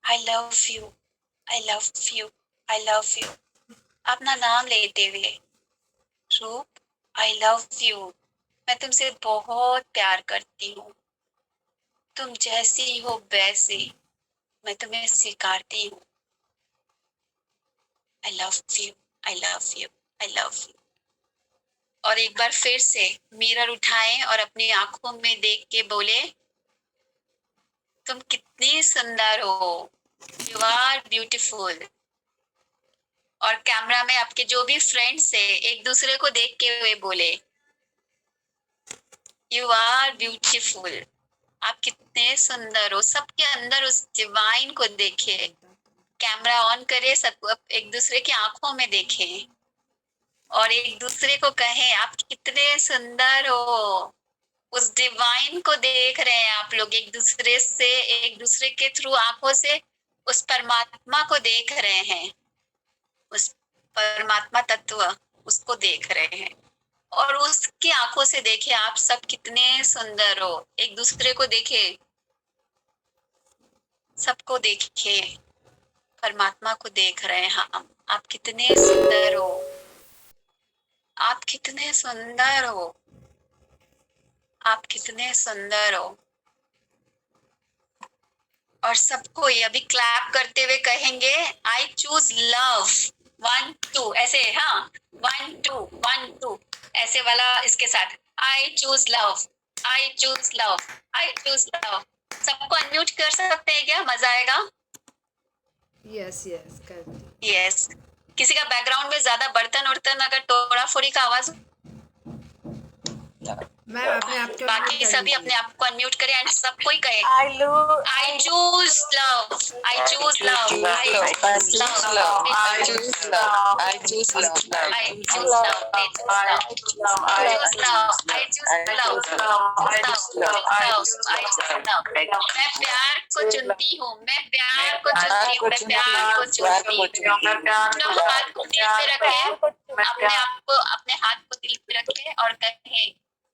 आई love you, I love you, I love you. अपना नाम लेते हुए, रूप, आई लव यू, मैं तुमसे बहुत प्यार करती हूँ। तुम जैसी हो वैसे मैं तुम्हें स्वीकारती हूँ। आई love you, I love you, I love you. और एक बार फिर से मिरर उठाएं और अपनी आंखों में देख के बोले, तुम कितनी सुंदर हो, यू आर ब्यूटीफुल। और कैमरा में आपके जो भी फ्रेंड्स है, एक दूसरे को देख के हुए बोले, यू आर ब्यूटीफुल। आप कितने सुंदर हो। सबके अंदर उस डिवाइन को देखे। कैमरा ऑन करे, सब एक दूसरे की आंखों में देखें और एक दूसरे को कहें, आप कितने सुंदर हो। उस डिवाइन को देख रहे हैं आप लोग, एक दूसरे से, एक दूसरे के थ्रू आंखों से उस परमात्मा को देख रहे हैं। उस परमात्मा तत्व, उसको देख रहे हैं और उसकी आंखों से देखे आप सब कितने सुंदर हो। एक दूसरे को देखे, सबको देखे, परमात्मा को देख रहे हैं हम। आप कितने सुंदर हो, आप कितने सुंदर हो, आप कितने सुंदर हो। और सबको ये अभी क्लैप करते हुए कहेंगे, आई चूज लव। 1 2 ऐसे, हाँ, 1 2 1 2 ऐसे वाला इसके साथ, I choose love, I choose love, I choose love. सबको अनम्यूट कर सकते हैं क्या? मजा आएगा। यस यस करती। यस। किसी का बैकग्राउंड में ज्यादा बर्तन उर्तन अगर तोड़ा फोड़ी का आवाज, मैम अपने आप को बाकी unmute कर सभी लीजिए। अपने आप को अनम्यूट करें एंड सब कोई कहे I I choose love, I choose love, I choose love, I choose love, I choose love, I choose love, I choose love, I choose love, I choose love. मैं प्यार को चुनती हूँ, मैं प्यार को चुनती हूँ, मैं प्यार को चुनती हूँ। अपना हाथ को दिल पे रखे, अपने हाथ को दिल पे रखे और कहे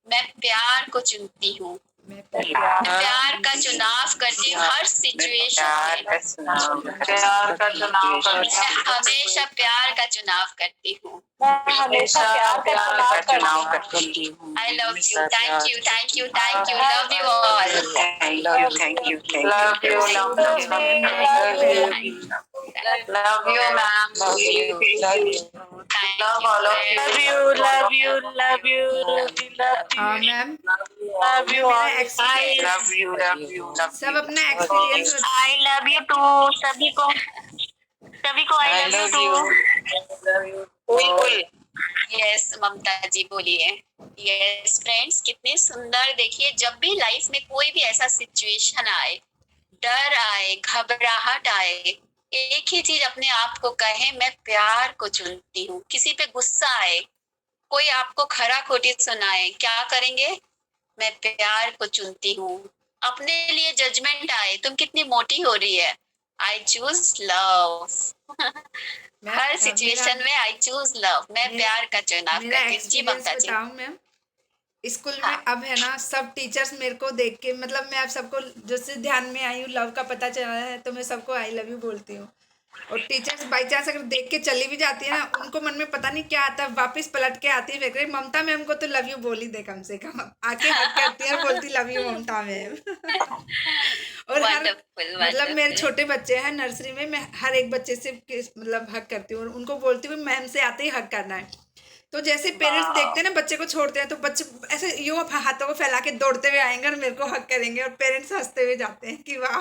मैं प्यार को चुनती हूँ, मैं प्यार का चुनाव करती हूँ हर सिचुएशन में, मैं हमेशा प्यार का चुनाव करती हूँ। हमेशा प्यार का चुनाव करती हूँ। I love you, thank you, thank you, thank you, love you all. Thank you. Love you, ma'am. Thank Love all of you. Love you. Ma'am Love you all. experience- Love you. सब अपना experience I love you too. सभी को I love you too. बिल्कुल। Yes ममता जी बोलिए। Yes friends, कितने सुंदर, देखिए जब भी लाइफ में कोई भी ऐसा सिचुएशन आए, डर आए, घबराहट आए, एक ही चीज अपने आप को कहे मैं प्यार को चुनती हूँ। किसी पे गुस्सा आए, कोई आपको खरा खोटी सुनाए, क्या करेंगे? मैं प्यार को चुनती हूँ। अपने लिए जजमेंट आए, तुम कितनी मोटी हो रही है, I choose love. Her situation में आई चूज लव, मैं प्यार का चुनाव मेरा करती हूँ। जी एक्सपीरियंस ममता जी। बताऊं मैम, स्कूल में हाँ। अब है ना सब टीचर्स मेरे को देख के, मतलब मैं अब सबको जैसे ध्यान में आई हूँ, लव का पता चला है तो मैं सबको आई लव यू बोलती हूँ। और टीचर्स बाई चांस अगर देख के चली भी जाती है ना, उनको मन में पता नहीं क्या आता है, वापस पलट के आती है, फिर ममता मैम को तो लव यू बोल ही दे कम से कम, आके हक करती है और बोलती लव यू ममता मैम। और हर Wonderful, मतलब मेरे wonderful. छोटे बच्चे हैं नर्सरी में, मैं हर एक बच्चे से मतलब हक करती हूँ और उनको बोलती हूँ मैम से आते ही हक करना है। तो जैसे पेरेंट्स देखते हैं ना बच्चे को छोड़ते हैं, तो बच्चे ऐसे यूं हाथों को फैला के दौड़ते हुए आएंगे और मेरे को हक करेंगे और पेरेंट्स हंसते हुए जाते हैं कि वाह।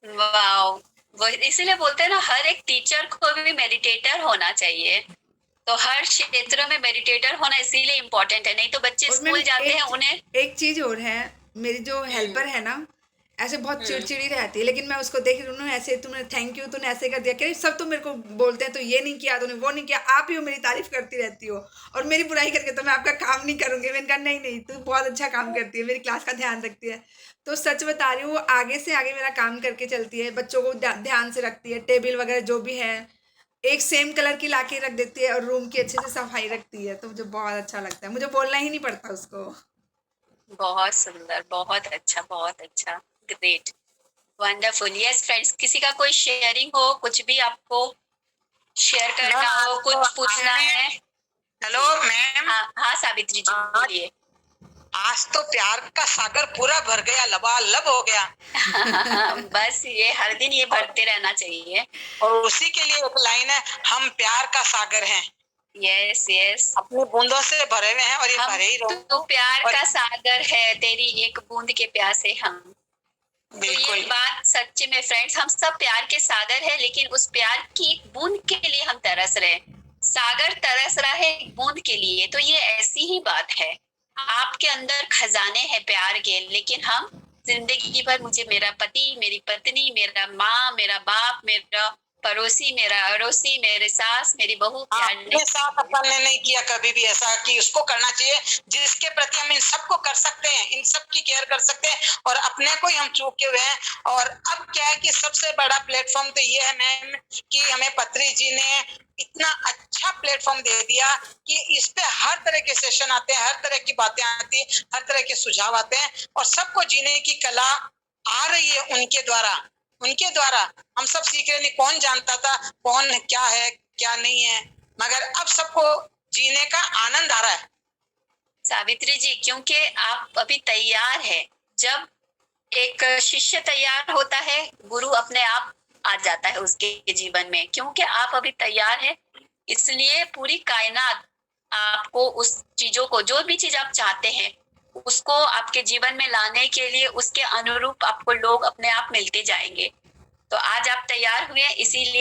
वाओ, वो इसीलिए बोलते हैं ना, हर एक टीचर को भी मेडिटेटर होना चाहिए। तो हर क्षेत्र में मेडिटेटर होना इसीलिए इम्पोर्टेंट है, नहीं तो बच्चे और स्कूल मैम जाते हैं उन्हें। एक चीज और है, मेरी जो हेल्पर है ना, ऐसे बहुत चिड़चिड़ी रहती है, लेकिन मैं उसको देख रही हूँ ऐसे, तुमने थैंक यू, तूने ऐसे कर दिया, कह सब तो मेरे को बोलते हैं तो ये नहीं किया, तूने वो नहीं किया, आप ही हो मेरी तारीफ करती रहती हो और मेरी बुराई करके तो मैं आपका काम नहीं करूंगी। मैंने कहा नहीं नहीं, तू बहुत अच्छा काम करती है, मेरी क्लास का ध्यान रखती है। तो सच बता रही हूँ, वो आगे से आगे मेरा काम करके चलती है, बच्चों को ध्यान से रखती है, टेबल वगैरह जो भी है एक सेम कलर की लाके रख देती है और रूम की अच्छे से सफाई रखती है, तो मुझे बहुत अच्छा लगता है, मुझे बोलना ही नहीं पड़ता उसको। बहुत सुंदर, बहुत अच्छा, बहुत अच्छा, ग्रेट, वंडरफुल। यस फ्रेंड्स, किसी का कोई शेयरिंग हो, कुछ भी आपको शेयर करना हो, कुछ पूछना है? Hello ma'am. हाँ हाँ सावित्री जी बोलिए। आज तो प्यार का सागर पूरा भर गया, लबालब हो गया। बस ये हर दिन ये भरते रहना चाहिए। और उसी के लिए एक लाइन है, हम प्यार का सागर हैं। यस यस, अपनी बूंदों से भरे हुए हैं और ये भरे ही रहो। तू प्यार का सागर है, तेरी एक बूंद के प्यासे हम। तो ये बात सच्चे में फ्रेंड्स, हम सब प्यार के सागर है, लेकिन उस प्यार की एक बूंद के लिए हम तरस रहे। सागर तरस रहा है एक बूंद के लिए, तो ये ऐसी ही बात है। आपके अंदर खजाने हैं प्यार के, लेकिन हम जिंदगी भर मुझे मेरा पति, मेरी पत्नी, मेरा माँ, मेरा बाप, मेरा पड़ोसी, मेरा अड़ोसी, मेरे सास, मेरी बहू प्यार अपने साथ अपन ने नहीं किया कभी भी ऐसा कि उसको करना चाहिए, जिसके प्रति हम इन सबको कर सकते हैं, इन सब की केयर कर सकते हैं, और अपने को ही हम चूके हुए हैं। और अब क्या है कि सबसे बड़ा प्लेटफॉर्म तो ये है मैम कि हमें पत्री जी ने इतना अच्छा प्लेटफॉर्म दे दिया कि इस पे हर तरह के सेशन आते हैं, हर तरह की बातें आती है, हर तरह के सुझाव आते हैं, और सबको जीने की कला आ रही है उनके द्वारा हम सब सीख रहे। नहीं कौन जानता था कौन क्या है क्या नहीं है, मगर अब सबको जीने का आनंद आ रहा है। सावित्री जी, क्योंकि आप अभी तैयार है। जब एक शिष्य तैयार होता है, गुरु अपने आप आ जाता है उसके जीवन में, क्योंकि आप अभी तैयार है। इसलिए पूरी कायनात आपको उस चीजों को, जो भी चीज आप चाहते हैं, उसको आपके जीवन में लाने के लिए उसके अनुरूप आपको लोग अपने आप मिलते जाएंगे। तो आज आप तैयार हुए, इसीलिए